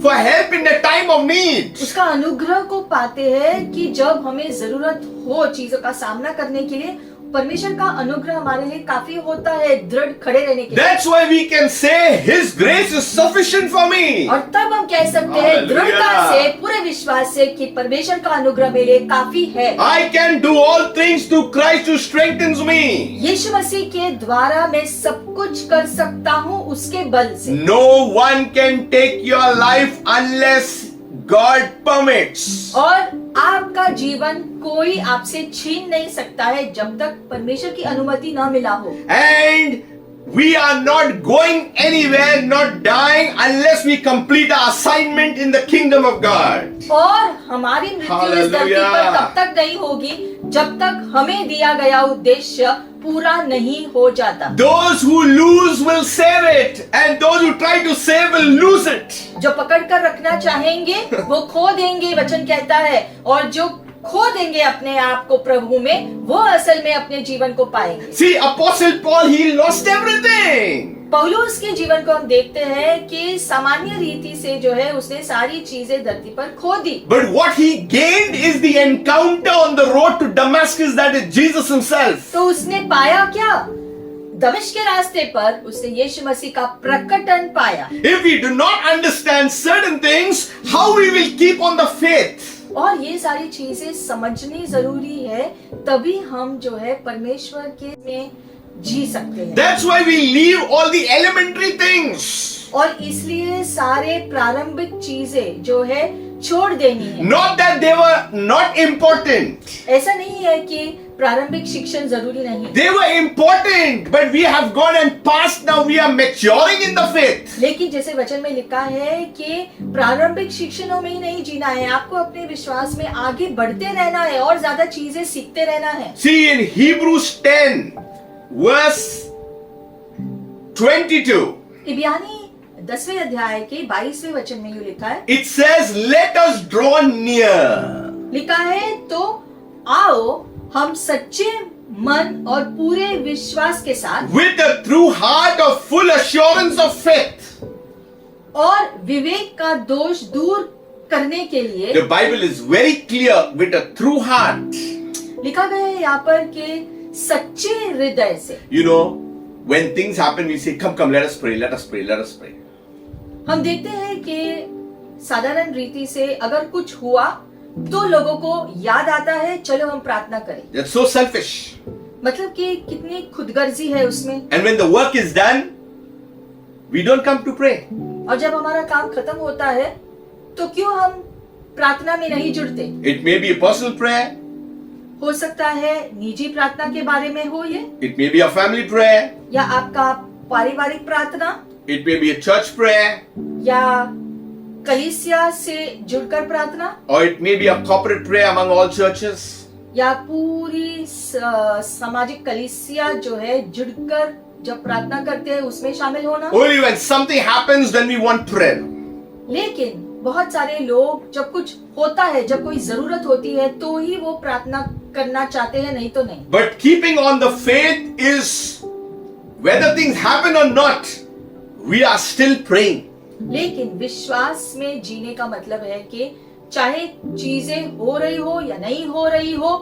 for help in the time of need. उसका अनुग्रह को पाते हैं कि जब हमें जरूरत हो चीजों का सामना करने के लिए परमेश्वर का अनुग्रह हमारे लिए काफी होता है दृढ़ खड़े रहने के लिए। That's why we can say His grace is sufficient for me. और तब हम कह सकते हैं दृढ़ता से पूरे विश्वास से कि परमेश्वर का अनुग्रह मेरे लिए काफी है। I can do all things through Christ who strengthens me. यीशु मसीह के द्वारा मैं सब कुछ कर सकता हूँ उसके बल से। No one can take your life unless God permits. और आपका जीवन कोई आपसे छीन नहीं सकता है जब तक परमेश्वर की अनुमति न मिला हो। And We are not going anywhere, not dying, unless we complete our assignment in the kingdom of God. और हमारी मृत्यु इस धरती पर Hallelujah. तब तक नहीं होगी जब तक हमें दिया गया उद्देश्य पूरा नहीं हो जाता। Those who lose will save it, and those who try to save will lose it. जो पकड़ कर रखना चाहेंगे वो खो देंगे, वचन कहता है, और जो खो देंगे अपने आप को प्रभु में, वो असल में अपने जीवन को पाएंगे। See, Apostle Paul, he lost everything. पौलुस के जीवन को हम देखते हैं कि सामान्य रीति से जो है उसने सारी चीजें धरती पर खो दी, But what he gained is the encounter on the road to Damascus, that is Jesus himself. तो उसने पाया क्या? दमिश्क के रास्ते पर उसने यीशु मसीह का प्रकटन पाया। If we do not understand certain things, how we will keep on the faith? और ये सारी चीजें समझनी जरूरी है, तभी हम जो है परमेश्वर के में जी सकते हैं। That's why we leave all the elementary things. और इसलिए सारे प्रारंभिक चीजें जो है छोड़ देनी है। Not that they were not important. ऐसा नहीं है कि प्रारंभिक शिक्षण जरूरी नहीं, They were important, but we have gone and passed now. We are maturing in the faith. लेकिन जैसे वचन में लिखा है कि प्रारंभिक शिक्षणों में ही नहीं जीना है, आपको अपने विश्वास में आगे बढ़ते रहना है और ज्यादा चीजें सीखते रहना है। See, in Hebrews 10, verse 22, इब्रानी 10वें अध्याय के 22वें वचन में यूं लिखा है, it says, "Let us draw near लिखा है तो आओ हम सच्चे मन और पूरे विश्वास के साथ with a true heart of full assurance of faith." और विवेक का दोष दूर करने के लिए The Bible is very clear, with a true heart. लिखा गया है यहाँ पर कि सच्चे हृदय से। You know, when things happen, we say, come, let us pray, let us pray, let us pray. हम देखते हैं कि साधारण रीति से अगर कुछ हुआ तो लोगों को याद आता है चलो हम प्रार्थना करें। That's so selfish. मतलब कि कितनी खुदगर्जी है उसमें। And when the work is done, we don't come to pray. और जब हमारा काम खत्म होता है तो क्यों हम प्रार्थना में नहीं जुड़ते? It may be a personal prayer, हो सकता है निजी प्रार्थना के बारे में हो ये, it may be a family prayer, या आपका पारिवारिक प्रार्थना, it may be a church prayer, या कलीसिया से जुड़कर प्रार्थना, or it may be a corporate prayer among all churches. या पूरी सामाजिक कलीसिया जो है जुड़कर जब प्रार्थना करते हैं उसमें शामिल होना। Only when something happens, then we want prayer. लेकिन बहुत सारे लोग जब कुछ होता है, जब कोई जरूरत होती है तो ही वो प्रार्थना करना चाहते हैं, नहीं तो नहीं। But keeping on the faith is, whether things happen or not, we are still praying. लेकिन विश्वास में जीने का मतलब है कि चाहे चीजें हो रही हो या नहीं हो रही हो,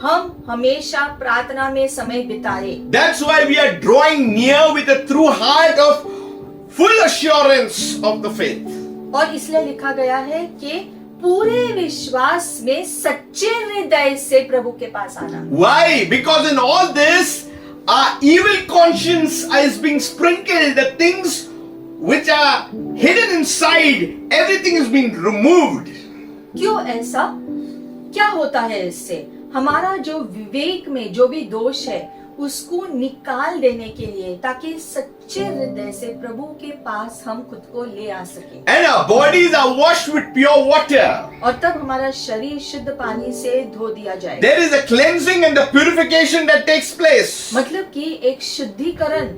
हम हमेशा प्रार्थना में समय बिताए। That's why we are drawing near with a true heart of full assurance of the faith. और इसलिए लिखा गया है कि पूरे विश्वास में सच्चे हृदय से प्रभु के पास आना। Why? Because in all this, our evil conscience is being sprinkled. The things which are hidden inside, everything is being removed. क्यों ऐसा? क्या होता है इससे? हमारा जो विवेक में जो भी दोष है उसको निकाल देने के लिए, ताकि सच्चे हृदय से प्रभु के पास हम खुद को ले आ सके। And our bodies are washed with pure water. और तब हमारा शरीर शुद्ध पानी से धो दिया जाए। There is a cleansing and the purification that takes place. मतलब कि एक शुद्धिकरण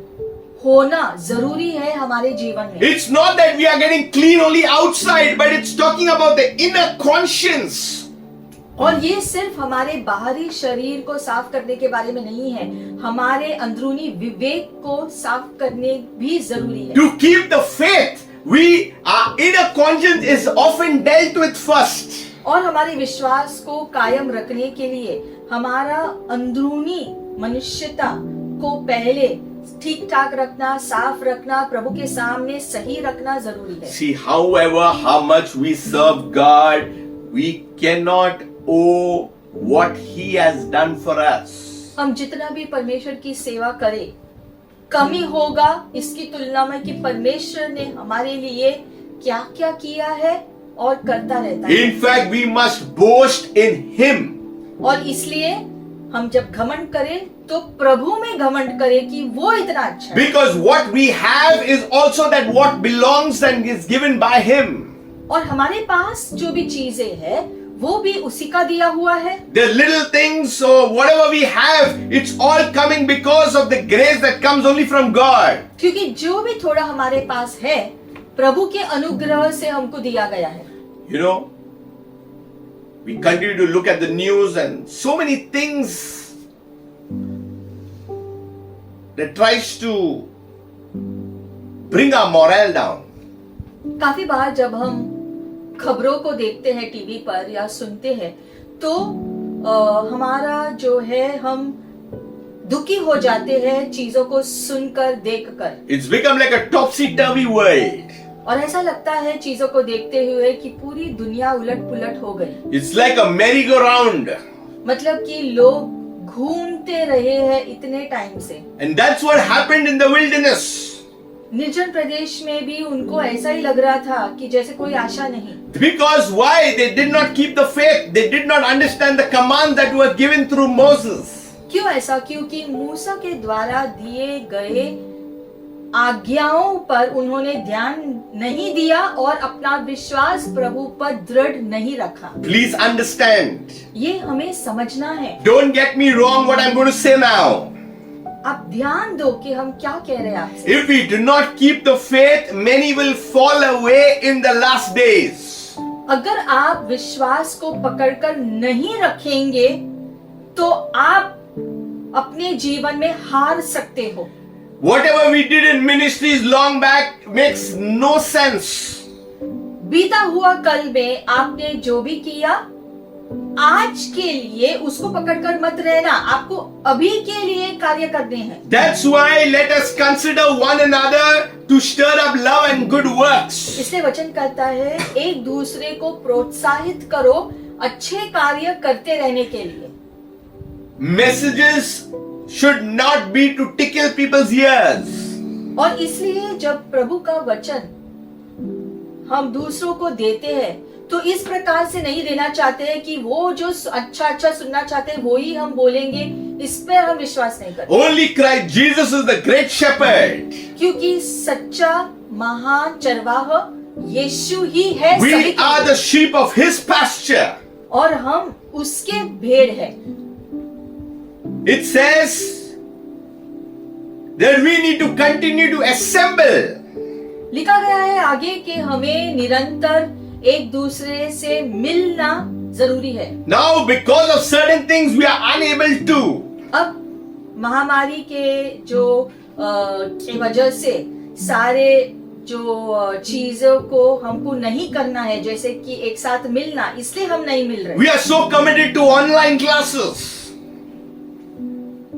होना जरूरी है हमारे जीवन में। It's not that we are getting clean only outside, but it's talking about the inner conscience. और ये सिर्फ हमारे बाहरी शरीर को साफ करने के बारे में नहीं है, हमारे अंदरूनी विवेक को साफ करने भी जरूरी है। To keep the faith, our inner conscience is often dealt with first. और हमारे विश्वास को कायम रखने के लिए हमारा अंदरूनी मनुष्यता को पहले ठीक ठाक रखना, साफ रखना, प्रभु के सामने सही रखना जरूरी है। See, however, how much we serve God, we cannot owe what He has done for us. हम जितना भी परमेश्वर की सेवा करें, कमी होगा इसकी तुलना में कि परमेश्वर ने हमारे लिए क्या क्या किया है और करता रहता है। In fact, we must boast in Him. और इसलिए हम जब घमंड करें तो प्रभु में घमंड करें कि वो इतना अच्छा है। Because what we have is also that what belongs and is given by Him. और हमारे पास जो भी चीजें हैं वो भी उसी का दिया हुआ है। The little things or whatever we have, it's all coming because of the grace that comes only from God. क्योंकि जो भी थोड़ा हमारे पास है प्रभु के अनुग्रह से हमको दिया गया है। You know, we continue to look at the news and so many things that tries to bring our morale down. काफी बार जब हम खबरों को देखते हैं टीवी पर या सुनते हैं तो हमारा जो है हम दुखी हो जाते हैं चीजों को सुनकर देखकर। It's become like a topsy-turvy world. और ऐसा लगता है चीजों को देखते हुए कि पूरी दुनिया उलट-पुलट हो गई। It's like a merry-go-round. मतलब कि लोग घूमते रहे हैं इतने टाइम से। And that's what happened in the wilderness. निर्जन प्रदेश में भी उनको ऐसा ही लग रहा था कि जैसे कोई आशा नहीं। Because why? They did not keep the faith. They did not understand the commands that were given through Moses. क्यों ऐसा? क्योंकि मूसा के द्वारा दिए गए आज्ञाओं पर उन्होंने ध्यान नहीं दिया और अपना विश्वास प्रभु पर दृढ़ नहीं रखा। Please understand. ये हमें समझना है। Don't get me wrong what I'm going to say now. आप ध्यान दो कि हम क्या कह रहे हैं आपसे। If we do not keep the faith, many will fall away in the last days. अगर आप विश्वास को पकड़कर नहीं रखेंगे तो आप अपने जीवन में हार सकते हो। Whatever we did in ministries long back makes no sense. बीता हुआ कल में आपने जो भी किया आज के लिए उसको पकड़कर मत रहना, आपको अभी के लिए कार्य करने हैं। That's why let us consider one another to stir up love and good works. इसलिए वचन कहता है एक दूसरे को प्रोत्साहित करो अच्छे कार्य करते रहने के लिए। Messages should not be to tickle people's ears. और इसलिए जब प्रभु का वचन हम दूसरों को देते हैं तो इस प्रकार से नहीं देना चाहते हैं कि वो जो अच्छा सुनना चाहते हैं वो ही हम बोलेंगे, इस पर हम विश्वास नहीं करते। Only Christ Jesus is the great shepherd. क्योंकि सच्चा महान चरवाह यीशु ही है। We सभी के are लिए। the sheep of his pasture. और हम उसके भेड़ हैं। It says that we need to continue to assemble. लिखा गया है आगे कि हमें निरंतर एक दूसरे से मिलना जरूरी है। Now, because of certain things, we are unable to. अब महामारी के जो की वजह से सारे जो चीजों को हमको नहीं करना है, जैसे कि एक साथ मिलना, इसलिए हम नहीं मिल रहे। We are so committed to online classes.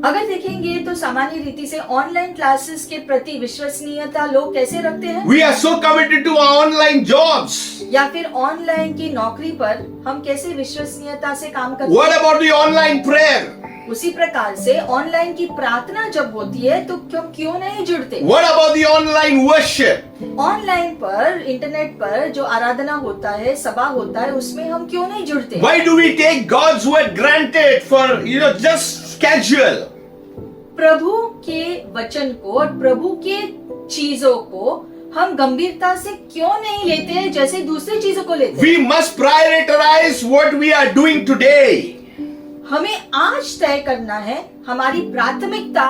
अगर देखेंगे तो सामान्य रीति से ऑनलाइन क्लासेस के प्रति विश्वसनीयता लोग कैसे रखते हैं, We are so committed to our online jobs. या फिर ऑनलाइन की नौकरी पर हम कैसे विश्वसनीयता से काम करते What हैं। about the online prayer? उसी प्रकार से ऑनलाइन की प्रार्थना जब होती है तो हम क्यों नहीं जुड़ते। What about the online worship? Online पर इंटरनेट पर जो आराधना होता है, सभा होता है, उसमें हम क्यों नहीं जुड़ते। Why do we take God's word granted for, just casual? प्रभु के वचन को और प्रभु के चीजों को हम गंभीरता से क्यों नहीं लेते हैं जैसे दूसरी चीजों को लेते हैं। We must prioritize what we are doing today. हमें आज तय करना है हमारी प्राथमिकता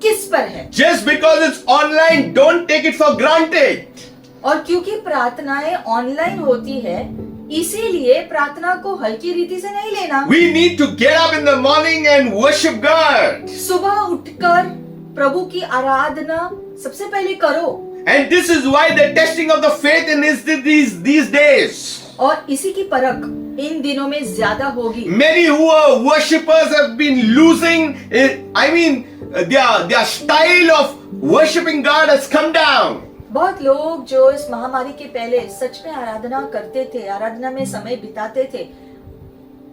किस पर है। Just because it's online, don't take it for granted. और क्योंकि प्रार्थनाएं ऑनलाइन होती है, इसीलिए प्रार्थना को हल्की रीति से नहीं लेना। We need to get up in the morning and worship God. सुबह उठकर प्रभु की आराधना सबसे पहले करो। And this is why the testing of the faith in these days. और इसी की परख इन दिनों में ज्यादा होगी। Many who are worshippers have been losing their style of worshiping God has come down. बहुत लोग जो इस महामारी के पहले सच में आराधना करते थे, आराधना में समय बिताते थे,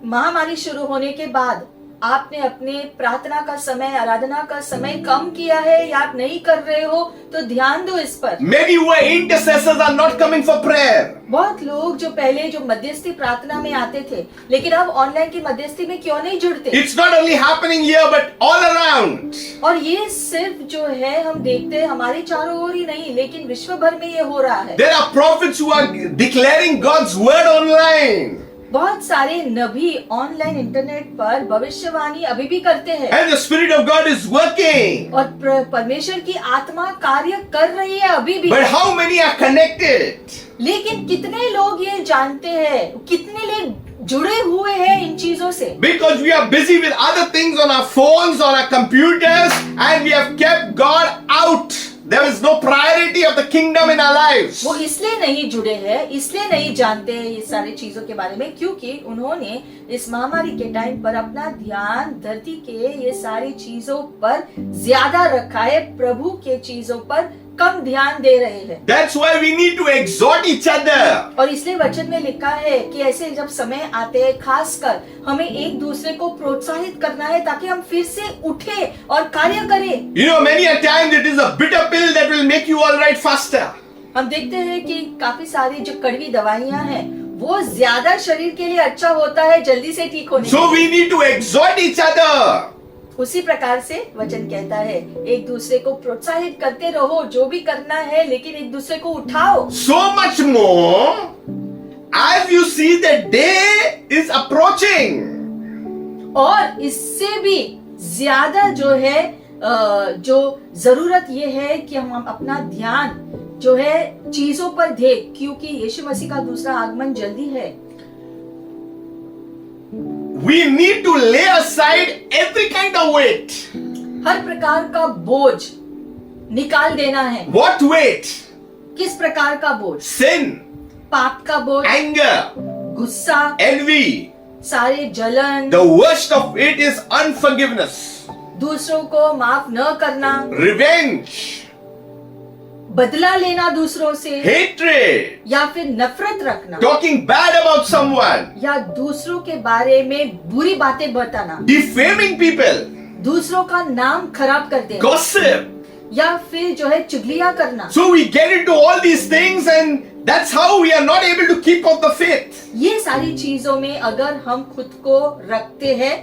महामारी शुरू होने के बाद आपने अपने प्रार्थना का समय, आराधना का समय कम किया है या आप नहीं कर रहे हो, तो ध्यान दो इस पर। Maybe your intercessors are not coming for prayer. बहुत लोग जो पहले जो मध्यस्थी प्रार्थना में आते थे, लेकिन अब ऑनलाइन की मध्यस्थी में क्यों नहीं जुड़ते? It's not only happening here but all around. और ये सिर्फ जो है हम देखते हैं हमारे चारों ओर ही नहीं, लेकिन विश्व भर में ये हो रहा है। There are prophets who are declaring God's word online. बहुत सारे नबी ऑनलाइन इंटरनेट पर भविष्यवाणी अभी भी करते हैं, And the Spirit of God is working. और परमेश्वर की आत्मा कार्य कर रही है अभी भी। But how many are connected? लेकिन कितने लोग ये जानते हैं, कितने लोग जुड़े हुए हैं इन चीजों से? Because we are busy with other things on our phones, on our computers, and we have kept God out. There is no priority of the kingdom in our lives. वो इसलिए नहीं जुड़े हैं, इसलिए नहीं जानते हैं ये सारी चीजों के बारे में, क्योंकि उन्होंने इस महामारी के टाइम पर अपना ध्यान धरती के ये सारी चीजों पर ज्यादा रखा है, प्रभु के चीजों पर कम ध्यान दे रहे हैं। That's why we need to exhort each other. और इसलिए वचन में लिखा है कि ऐसे जब समय आते हैं, खासकर हमें एक दूसरे को प्रोत्साहित करना है ताकि हम फिर से उठे और कार्य करें। You know, many a times it is a bitter pill that will make you all right faster. हम देखते हैं कि काफी सारी जो कड़वी दवाइयां हैं वो ज्यादा शरीर के लिए अच्छा होता है जल्दी से ठीक होने So के लिए। we need to exhort each other. उसी प्रकार से वचन कहता है एक दूसरे को प्रोत्साहित करते रहो, जो भी करना है, लेकिन एक दूसरे को उठाओ। So much more as you see that day is approaching. और इससे भी ज्यादा जो है जो जरूरत ये है कि हम अपना ध्यान जो है चीजों पर दे, क्योंकि यीशु मसीह का दूसरा आगमन जल्दी है। We need to lay aside every kind of weight. हर प्रकार का बोझ निकाल देना है। What weight? किस प्रकार का बोझ? Sin, पाप का बोझ, anger, गुस्सा, envy. सारे जलन, The worst of it is unforgiveness, दूसरों को माफ न करना, revenge, बदला लेना दूसरों से, hatred, या फिर नफरत रखना, talking bad about someone, या दूसरों के बारे में बुरी बातें बताना, defaming people, दूसरों का नाम खराब कर देना, gossip. या फिर जो है चुगलियां करना। So we get into all these things and that's how we are not able to keep up the faith. ये सारी चीजों में अगर हम खुद को रखते हैं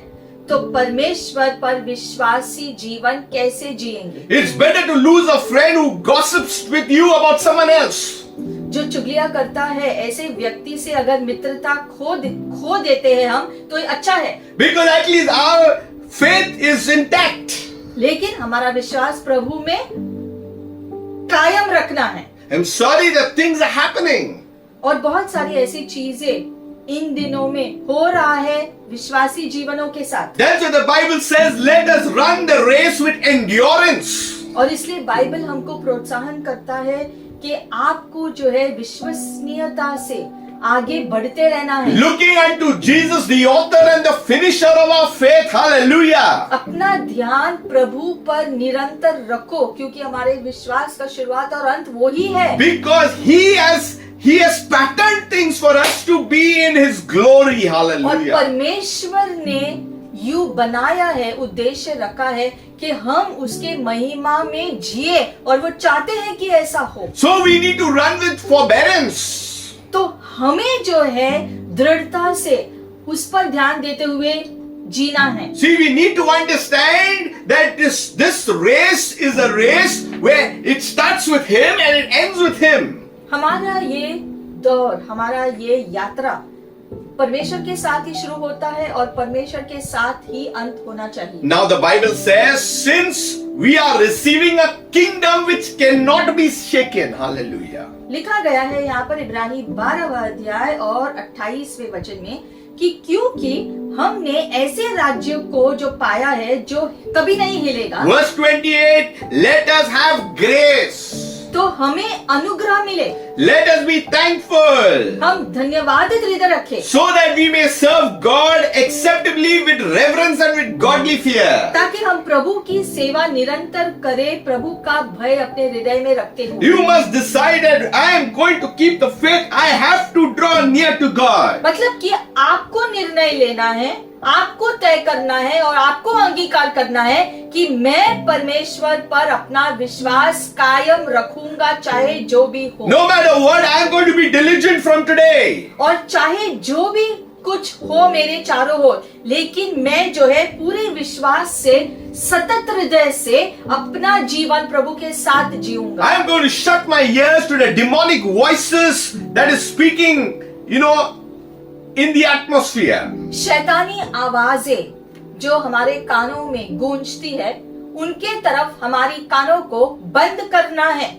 तो परमेश्वर पर विश्वासी जीवन कैसे जिएंगे? It's better to lose a friend who gossips with you about someone else. जो चुगलियां करता है, ऐसे व्यक्ति से अगर मित्रता खो देते हैं हम, तो ये अच्छा है, Because at least our faith is intact. लेकिन हमारा विश्वास प्रभु में कायम रखना है। I'm sorry that things are happening. और बहुत सारी ऐसी चीजें इन दिनों में हो रहा है विश्वासी जीवनों के साथ। That's what the Bible says, let us run the race with endurance. और इसलिए बाइबल हमको प्रोत्साहन करता है कि आपको जो है विश्वसनीयता से आगे बढ़ते रहना है। Looking unto Jesus, the author and the finisher of our faith. Hallelujah. अपना ध्यान प्रभु पर निरंतर रखो, क्योंकि हमारे विश्वास का शुरुआत और अंत वो ही है। Because He has patterned things for us to be in His glory. और Hallelujah. परमेश्वर ने यू बनाया है, उद्देश्य रखा है कि हम उसके महिमा में जिए, और वो चाहते हैं कि ऐसा हो। So we need to run with forbearance. तो हमें जो है दृढ़ता से उस पर ध्यान देते हुए जीना है। See, we need to understand that this race is a race where it starts with Him and it ends with Him. हमारा ये दौर, हमारा ये यात्रा परमेश्वर के साथ ही शुरू होता है और परमेश्वर के साथ ही अंत होना चाहिए। Now the Bible says, since we are receiving a kingdom which cannot be shaken. Hallelujah. लिखा गया है यहाँ पर इब्रानी 12वां अध्याय और 28वें वचन में कि क्योंकि हमने ऐसे राज्य को जो पाया है जो कभी नहीं हिलेगा। Verse 28, let us have grace. तो हमें अनुग्रह मिले, Let us be thankful, हम धन्यवादित हृदय रखें, so that we may serve God acceptably with reverence and with godly fear. ताकि हम प्रभु की सेवा निरंतर करें, प्रभु का भय अपने हृदय में रखते हुए। You must decide that I am going to keep the faith. I have to draw near to God. मतलब कि आपको निर्णय लेना है, आपको तय करना है और आपको अंगीकार करना है कि मैं परमेश्वर पर अपना विश्वास कायम रखूंगा, चाहे जो भी हो। No matter what, I am going to be diligent from today. और चाहे जो भी कुछ हो मेरे चारों ओर, लेकिन मैं जो है पूरे विश्वास से, सतत हृदय से अपना जीवन प्रभु के साथ जीऊंगा। I am going to shut my ears to the demonic voices that is speaking, in the atmosphere. शैतानी आवाजें जो हमारे कानों में गूंजती है, उनके तरफ हमारी कानों को बंद करना है।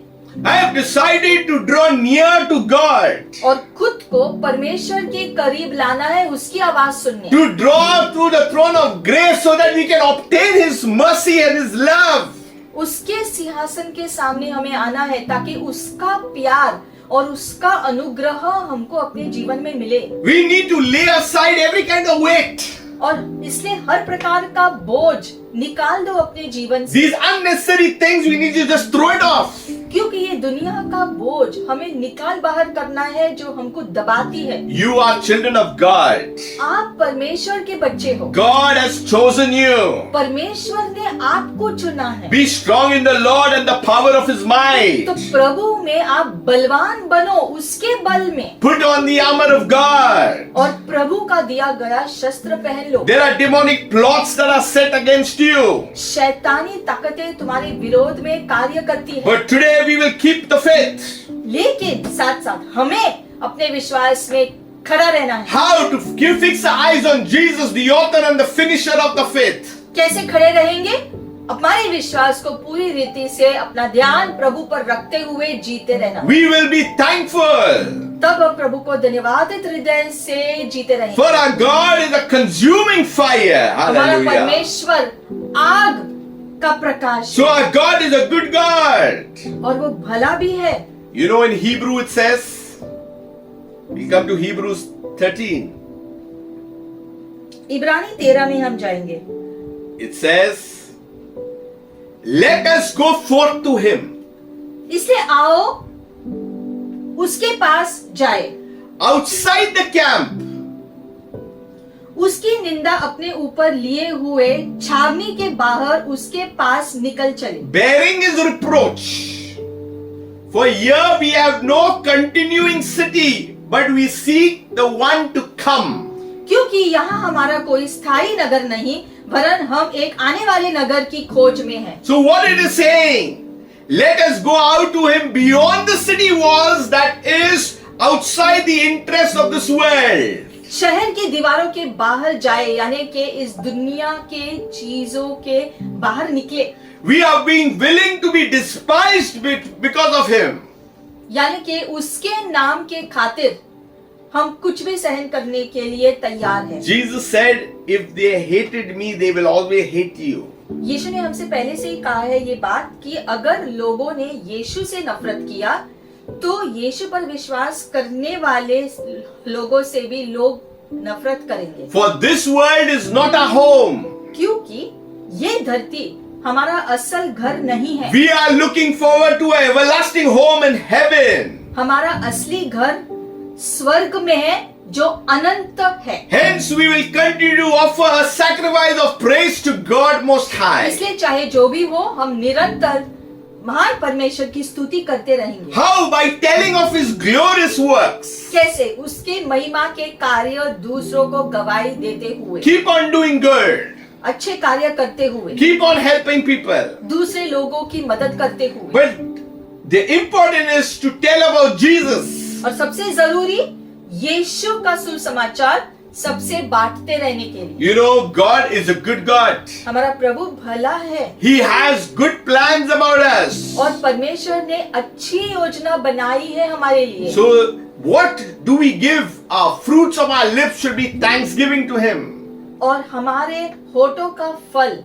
I have decided to draw near to God, और खुद को परमेश्वर के करीब लाना है, उसकी आवाज सुननी है। to draw through the throne of grace so that we can obtain His mercy and His love. उसके सिंहासन के सामने हमें आना है ताकि उसका प्यार और उसका अनुग्रह हमको अपने जीवन में मिले। We need to lay aside every kind of weight, और इसलिए हर प्रकार का बोझ निकाल दो अपने जीवन से, these unnecessary things. We need to just throw it off. क्योंकि ये दुनिया का बोझ हमें निकाल बाहर करना है जो हमको दबाती है। You are children of God. आप परमेश्वर के बच्चे हो। God has chosen you. परमेश्वर ने आपको चुना है। Be strong in the Lord and the power of His might. तो प्रभु में आप बलवान बनो, उसके बल में। Put on the armor of God. और प्रभु का दिया गया शस्त्र पहन लो। There are demonic plots that are set against you. शैतानी ताकतें तुम्हारे विरोध में कार्य करती है, But today we will keep the faith. लेकिन साथ साथ हमें अपने विश्वास में खड़ा रहना है। How to fix the eyes on Jesus, the author and the finisher of the faith. कैसे खड़े रहेंगे? हमारे विश्वास को पूरी रीति से अपना ध्यान प्रभु पर रखते हुए जीते रहना। We will be thankful. तब हम प्रभु को धन्यवादित हृदय से जीते रहेंगे। For our God is a consuming fire. हमारा Hallelujah. परमेश्वर आग का प्रकाश So our God is a good God. और वो भला भी है। You know, in Hebrew it says, we come to Hebrews 13. इब्रानी 13 में हम जाएंगे। It says, let us go forth to Him. इसलिए आओ उसके पास जाए, Outside the camp. उसकी निंदा अपने ऊपर लिए हुए छावनी के बाहर उसके पास निकल चले। Bearing His reproach. For here we have no continuing city, but we seek the one to come. क्योंकि यहाँ हमारा कोई स्थायी नगर नहीं, वरन हम एक आने वाले नगर की खोज में हैं। So what it is saying, let us go out to Him beyond the city walls, that is outside the interest of this world. शहर की दीवारों के बाहर जाए, यानी कि इस दुनिया के चीजों के बाहर निकले। We are being willing to be despised because of Him. यानी कि उसके नाम के खातिर हम कुछ भी सहन करने के लिए तैयार हैं। Jesus said, if they hated me, they will always hate you. यीशु ने हमसे पहले से ही कहा है ये बात कि अगर लोगों ने यीशु से नफरत किया तो यीशु पर विश्वास करने वाले लोगों से भी लोग नफरत करेंगे। For this world is not a home. क्योंकि ये धरती हमारा असल घर नहीं है। We are looking forward to an everlasting home in heaven. हमारा असली घर स्वर्ग में है जो अनंत है। Hence we will continue to offer a sacrifice of praise to God Most High. इसलिए चाहे जो भी हो, हम निरंतर महान परमेश्वर की स्तुति करते रहेंगे। How? By telling of His glorious works. कैसे? उसके महिमा के कार्य दूसरों को गवाही देते हुए, Keep on doing good. अच्छे कार्य करते हुए, Keep on helping people. दूसरे लोगों की मदद करते हुए। But the important is to tell about Jesus. और सबसे जरूरी यीशु का सुसमाचार सबसे बांटते रहने के लिए। You know, God is a good God. हमारा प्रभु भला है He has good plans about us. और परमेश्वर ने अच्छी योजना बनाई है हमारे लिए। So what do we give? Our fruits of our lips should be thanksgiving to Him. और हमारे होठों का फल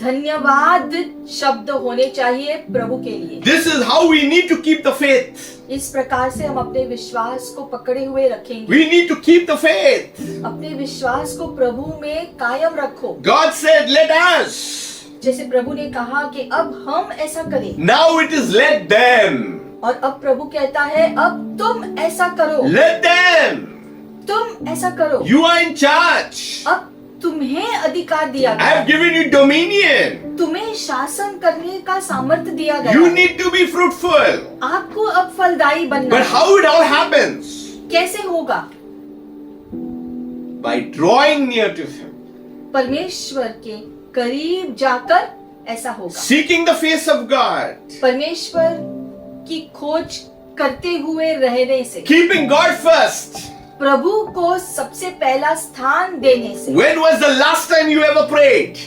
धन्यवाद शब्द होने चाहिए प्रभु के लिए। This is how we need to keep the faith. इस प्रकार से हम अपने विश्वास को पकड़े हुए रखेंगे। We need to keep the faith. अपने विश्वास को प्रभु में कायम रखो। God said, let us. जैसे प्रभु ने कहा कि अब हम ऐसा करें। Now it is let them. और अब प्रभु कहता है अब तुम ऐसा करो। Let them. तुम ऐसा करो। You are in charge. अब तुम्हें अधिकार दिया I गया have है। given you dominion. तुम्हें शासन करने का सामर्थ्य दिया गया You है। need to be fruitful. आपको अब फलदायी बनना But है। how it all happens? कैसे होगा? By drawing near to Him, परमेश्वर के करीब जाकर ऐसा होगा। seeking the face of God, परमेश्वर की खोज करते हुए रहने से, keeping God first. प्रभु को सबसे पहला स्थान देने से। When was the last time you ever prayed?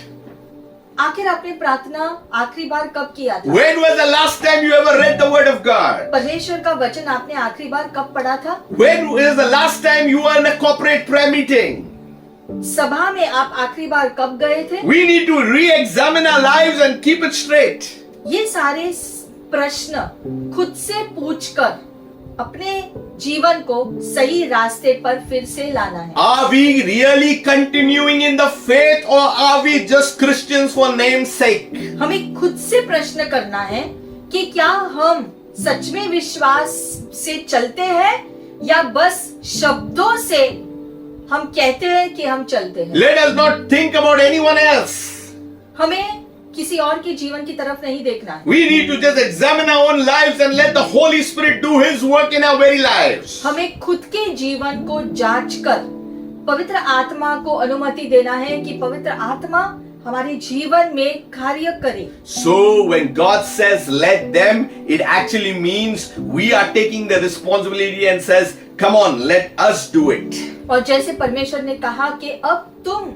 आखिर आपने प्रार्थना आखिरी बार कब किया था? When was the last time you ever read the Word of God? परमेश्वर का वचन आपने आखिरी बार कब पढ़ा था? When was the last time you were in a corporate prayer meeting? सभा में आप आखिरी बार कब गए थे? We need to re-examine our lives and keep it straight. ये सारे प्रश्न खुद से पूछकर अपने जीवन को सही रास्ते पर फिर से लाना है। Are we really continuing in the faith or are we just Christians for name's sake? हमें खुद से प्रश्न करना है कि क्या हम सच में विश्वास से चलते हैं या बस शब्दों से हम कहते हैं कि हम चलते हैं। Let us not think about anyone else. हमें किसी और के जीवन की तरफ नहीं देखना है। We need to just examine our own lives and let the Holy Spirit do His work in our very lives. हमें खुद के जीवन को जांच कर पवित्र आत्मा को अनुमति देना है कि पवित्र आत्मा हमारे जीवन में कार्य करे। So when God says let them, it actually means we are taking the responsibility and says, come on, let us do it. और जैसे परमेश्वर ने कहा कि अब तुम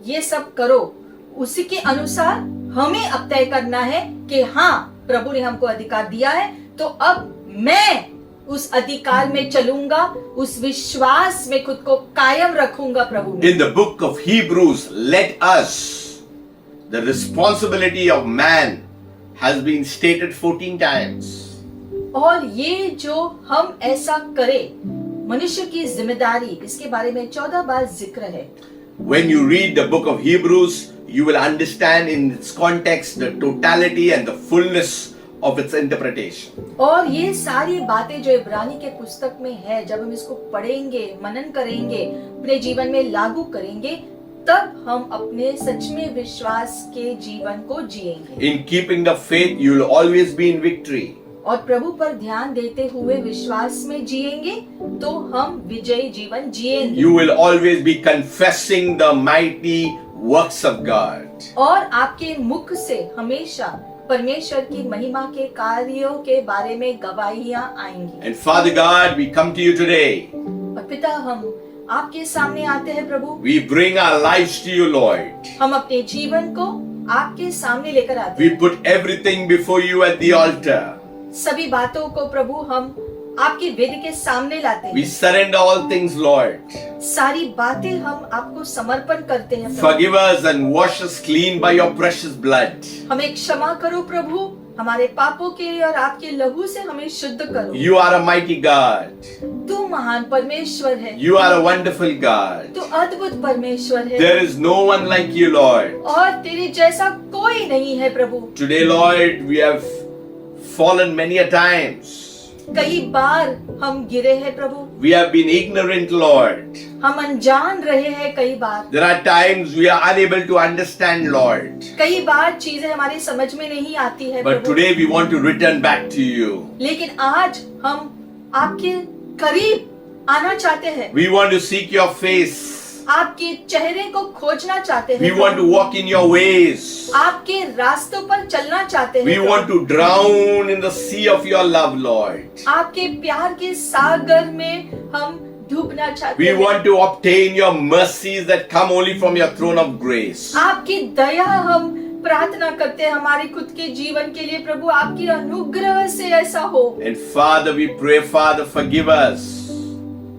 ये सब करो, उसी के अनुसार हमें अब तय करना है कि हाँ, प्रभु ने हमको अधिकार दिया है, तो अब मैं उस अधिकार में चलूंगा, उस विश्वास में खुद को कायम रखूंगा प्रभु में। In the book of Hebrews, let us, the responsibility of man has been stated 14 times. और ये जो हम ऐसा करें, मनुष्य की जिम्मेदारी, इसके बारे में 14 बार जिक्र है। When you read the book of Hebrews, you will understand in its context the totality and the fullness of its interpretation. और ये सारी बातें जो इब्रानी के पुस्तक में है, जब हम इसको पढ़ेंगे, मनन करेंगे, अपने जीवन में लागू करेंगे, तब हम अपने सच में विश्वास के जीवन को जिएंगे। In keeping the faith, you will always be in victory. और प्रभु पर ध्यान देते हुए विश्वास में जिएंगे तो हम विजयी जीवन जिएंगे। You will always be confessing the mighty works of God. और आपके मुख से हमेशा परमेश्वर की महिमा के कार्यों के बारे में गवाहियां आएंगी। And Father God, we come to you today. और पिता, हम आपके सामने आते हैं प्रभु। We bring our lives to you, Lord. हम अपने जीवन को आपके सामने लेकर आते We हैं। put everything before you at the altar. सभी बातों को प्रभु हम आपकी वेदी के सामने लाते We हैं। surrender all things, Lord. सारी बातें हम आपको समर्पण करते हैं प्रभु। Forgive us and wash us clean by your precious blood. हमें क्षमा करो प्रभु, हमारे पापों के और आपके लहू से हमें शुद्ध करो। You are a mighty God. तू महान परमेश्वर है, You are a wonderful God. तू अद्भुत परमेश्वर है, There is no one like you, Lord. और तेरे जैसा कोई नहीं है प्रभु। Today, Lord, we have fallen many a times. कई बार हम गिरे हैं प्रभु, We have been ignorant, Lord. हम अनजान रहे हैं कई बार। There are times we are unable to understand, Lord. कई बार चीजें हमारी समझ में नहीं आती है But Prabhu. today we want to return back to you. लेकिन आज हम आपके करीब आना चाहते हैं, We want to seek your face. आपके चेहरे को खोजना चाहते We हैं, want to walk in your ways. आपके रास्तों पर चलना चाहते We हैं, want to drown in the sea of your love, Lord. आपके प्यार के सागर में हम डूबना चाहते We हैं। want to obtain your mercies that come only from your throne of grace. आपकी दया हम प्रार्थना करते हैं हमारे खुद के जीवन के लिए प्रभु, आपकी अनुग्रह से ऐसा हो। And Father, we pray, Father, forgive us.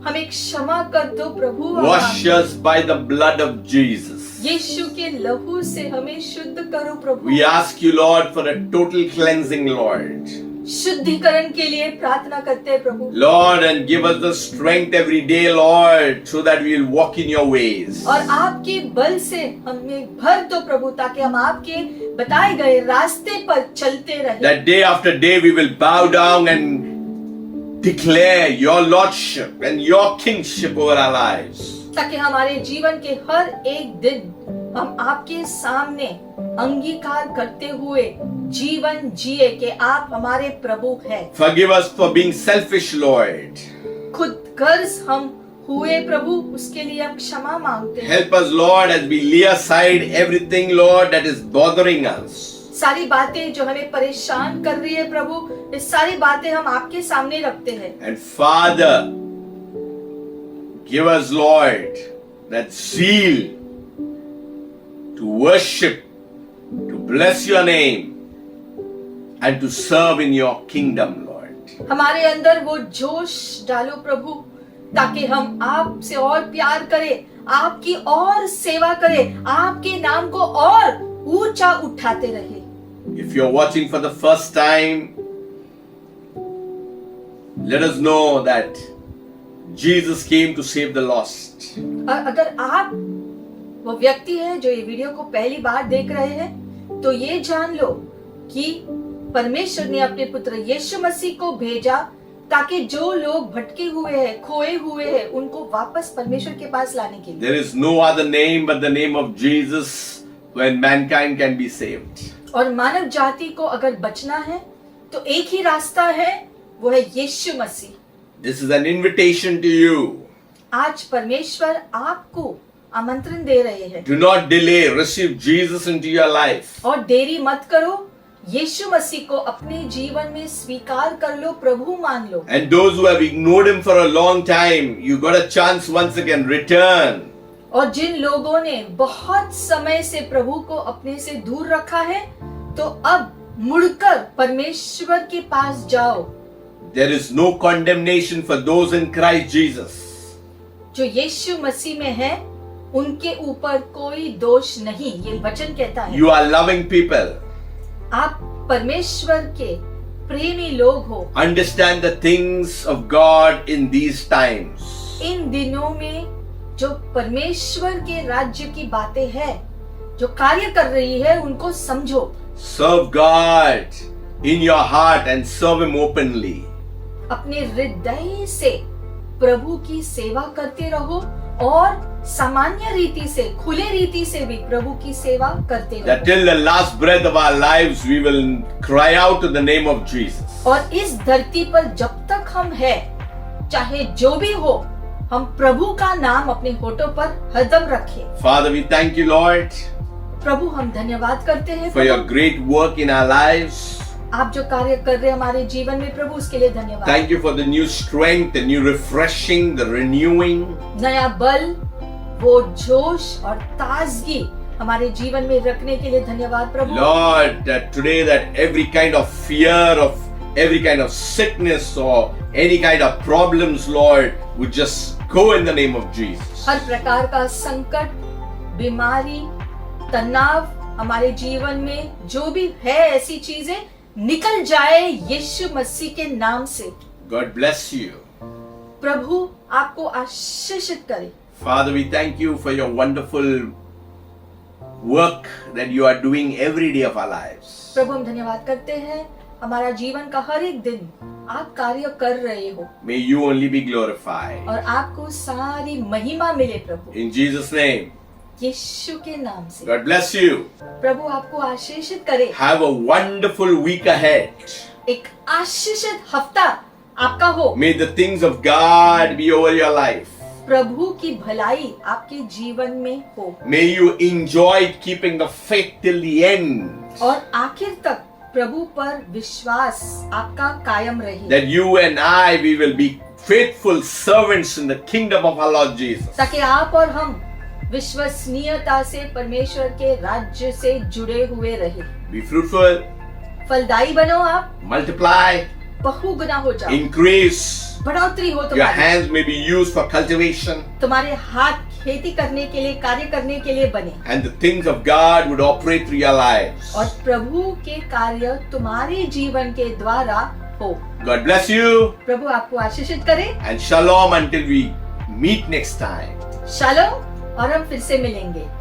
हमें क्षमा कर दो प्रभु, और Wash us by the blood of Jesus. यीशु के लहू से हमें शुद्ध करो प्रभु। We ask you, Lord, for a total cleansing, Lord. शुद्धिकरण के लिए प्रार्थना करते हैं प्रभु, Lord, and give us the strength every day, Lord, so that we will walk in your ways. और आपके बल से हमें भर दो प्रभु, ताकि हम आपके बताए गए रास्ते पर चलते रहें। That day after day we will bow down and declare your lordship and your kingship over our lives. ताकि हमारे जीवन के हर एक दिन हम आपके सामने अंगीकार करते हुए जीवन जिए कि आप हमारे प्रभु हैं। Forgive us for being selfish, Lord. खुद गर्ज हम हुए प्रभु, उसके लिए हम क्षमा मांगते हैं। Help us, Lord, as we lay aside everything, Lord, that is bothering us. सारी बातें जो हमें परेशान कर रही है प्रभु, ये सारी बातें हम आपके सामने रखते हैं। And Father, give us, Lord, that zeal to worship, to bless your name, and to serve in your kingdom, Lord. हमारे अंदर वो जोश डालो प्रभु, ताकि हम आपसे और प्यार करें, आपकी और सेवा करें, आपके नाम को और ऊंचा उठाते रहे। If you're watching for the first time, let us know that Jesus came to save the lost. और अगर आप वो व्यक्ति है जो ये वीडियो को पहली बार देख रहे हैं, तो ये जान लो कि परमेश्वर ने अपने पुत्र यीशु मसीह को भेजा ताकि जो लोग भटके हुए हैं, खोए हुए हैं, उनको वापस परमेश्वर के पास लाने के लिए। There is no other name but the name of Jesus when mankind can be saved. और मानव जाति को अगर बचना है तो एक ही रास्ता है, वो है यीशु मसीह। This is an invitation to you. आज परमेश्वर आपको आमंत्रण दे रहे हैं। Do not delay. Receive Jesus into your life. और देरी मत करो, यीशु मसीह को अपने जीवन में स्वीकार कर लो, प्रभु मान लो। And those who have ignored him for a long time, you got a chance once again. Return. और जिन लोगों ने बहुत समय से प्रभु को अपने से दूर रखा है, तो अब मुड़कर परमेश्वर के पास जाओ। There is no condemnation for those in Christ Jesus. जो यीशु मसीह में है, उनके ऊपर कोई दोष नहीं, ये वचन कहता है। You are loving people. आप परमेश्वर के प्रेमी लोग हो। Understand the things of God in these times. इन दिनों में जो परमेश्वर के राज्य की बातें हैं, जो कार्य कर रही है, उनको समझो। Serve God in your heart and serve him openly. अपने हृदय से प्रभु की सेवा करते रहो और सामान्य रीति से, खुले रीति से भी प्रभु की सेवा करते That रहो। till the last breath of our lives we will cry out to the name of Jesus. और इस धरती पर जब तक हम हैं, चाहे जो भी हो, हम प्रभु का नाम अपने होठों पर हरदम रखें। Father, we thank you, Lord, प्रभु हम धन्यवाद करते हैं for your Prabhu, great work in our lives. आप जो कार्य कर रहे हैं हमारे जीवन में प्रभु, उसके लिए धन्यवाद। Thank you for the new strength, the new refreshing, the renewing. नया बल, वो जोश और ताजगी हमारे जीवन में रखने के लिए धन्यवाद प्रभु। Lord, that today that every kind of fear, of every kind of sickness or any kind of problems, Lord, would just go in the name of Jesus. हर प्रकार का संकट, बीमारी, तनाव हमारे जीवन में जो भी है, ऐसी चीजें निकल जाए यीशु मसीह के नाम से। God bless you. प्रभु आपको आशीषित करे। Father, we thank you for your wonderful work that you are doing every day of our lives. प्रभु हम धन्यवाद करते हैं, हमारा जीवन का हर एक दिन आप कार्य कर रहे हो। May you only be glorified. और आपको सारी महिमा मिले प्रभु, In Jesus' name, यीशु के नाम से। God bless you. प्रभु आपको आशीषित करे। Have a wonderful week ahead. एक आशीषित हफ्ता आपका हो। May the things of God be over your life. प्रभु की भलाई आपके जीवन में हो May you enjoy keeping the faith till the end. और आखिर तक प्रभु पर विश्वास आपका कायम रहे, That you and I, we will be faithful servants in the kingdom of our Lord Jesus. ताकि आप और हम विश्वसनीयता से परमेश्वर के राज्य से जुड़े हुए रहे। Be fruitful, फलदायी बनो आप, multiply, बहुगुना हो जाओ, increase. बढ़ोतरी हो Your तुम्हारी, hands may be used for cultivation, तुम्हारे हाथ खेती करने के लिए, कार्य करने के लिए बने, and the things of God would operate through your lives. और प्रभु के कार्य तुम्हारे जीवन के द्वारा हो। God bless you, प्रभु आपको आशीषित करे। and shalom until we meet next time. Shalom, और हम फिर से मिलेंगे।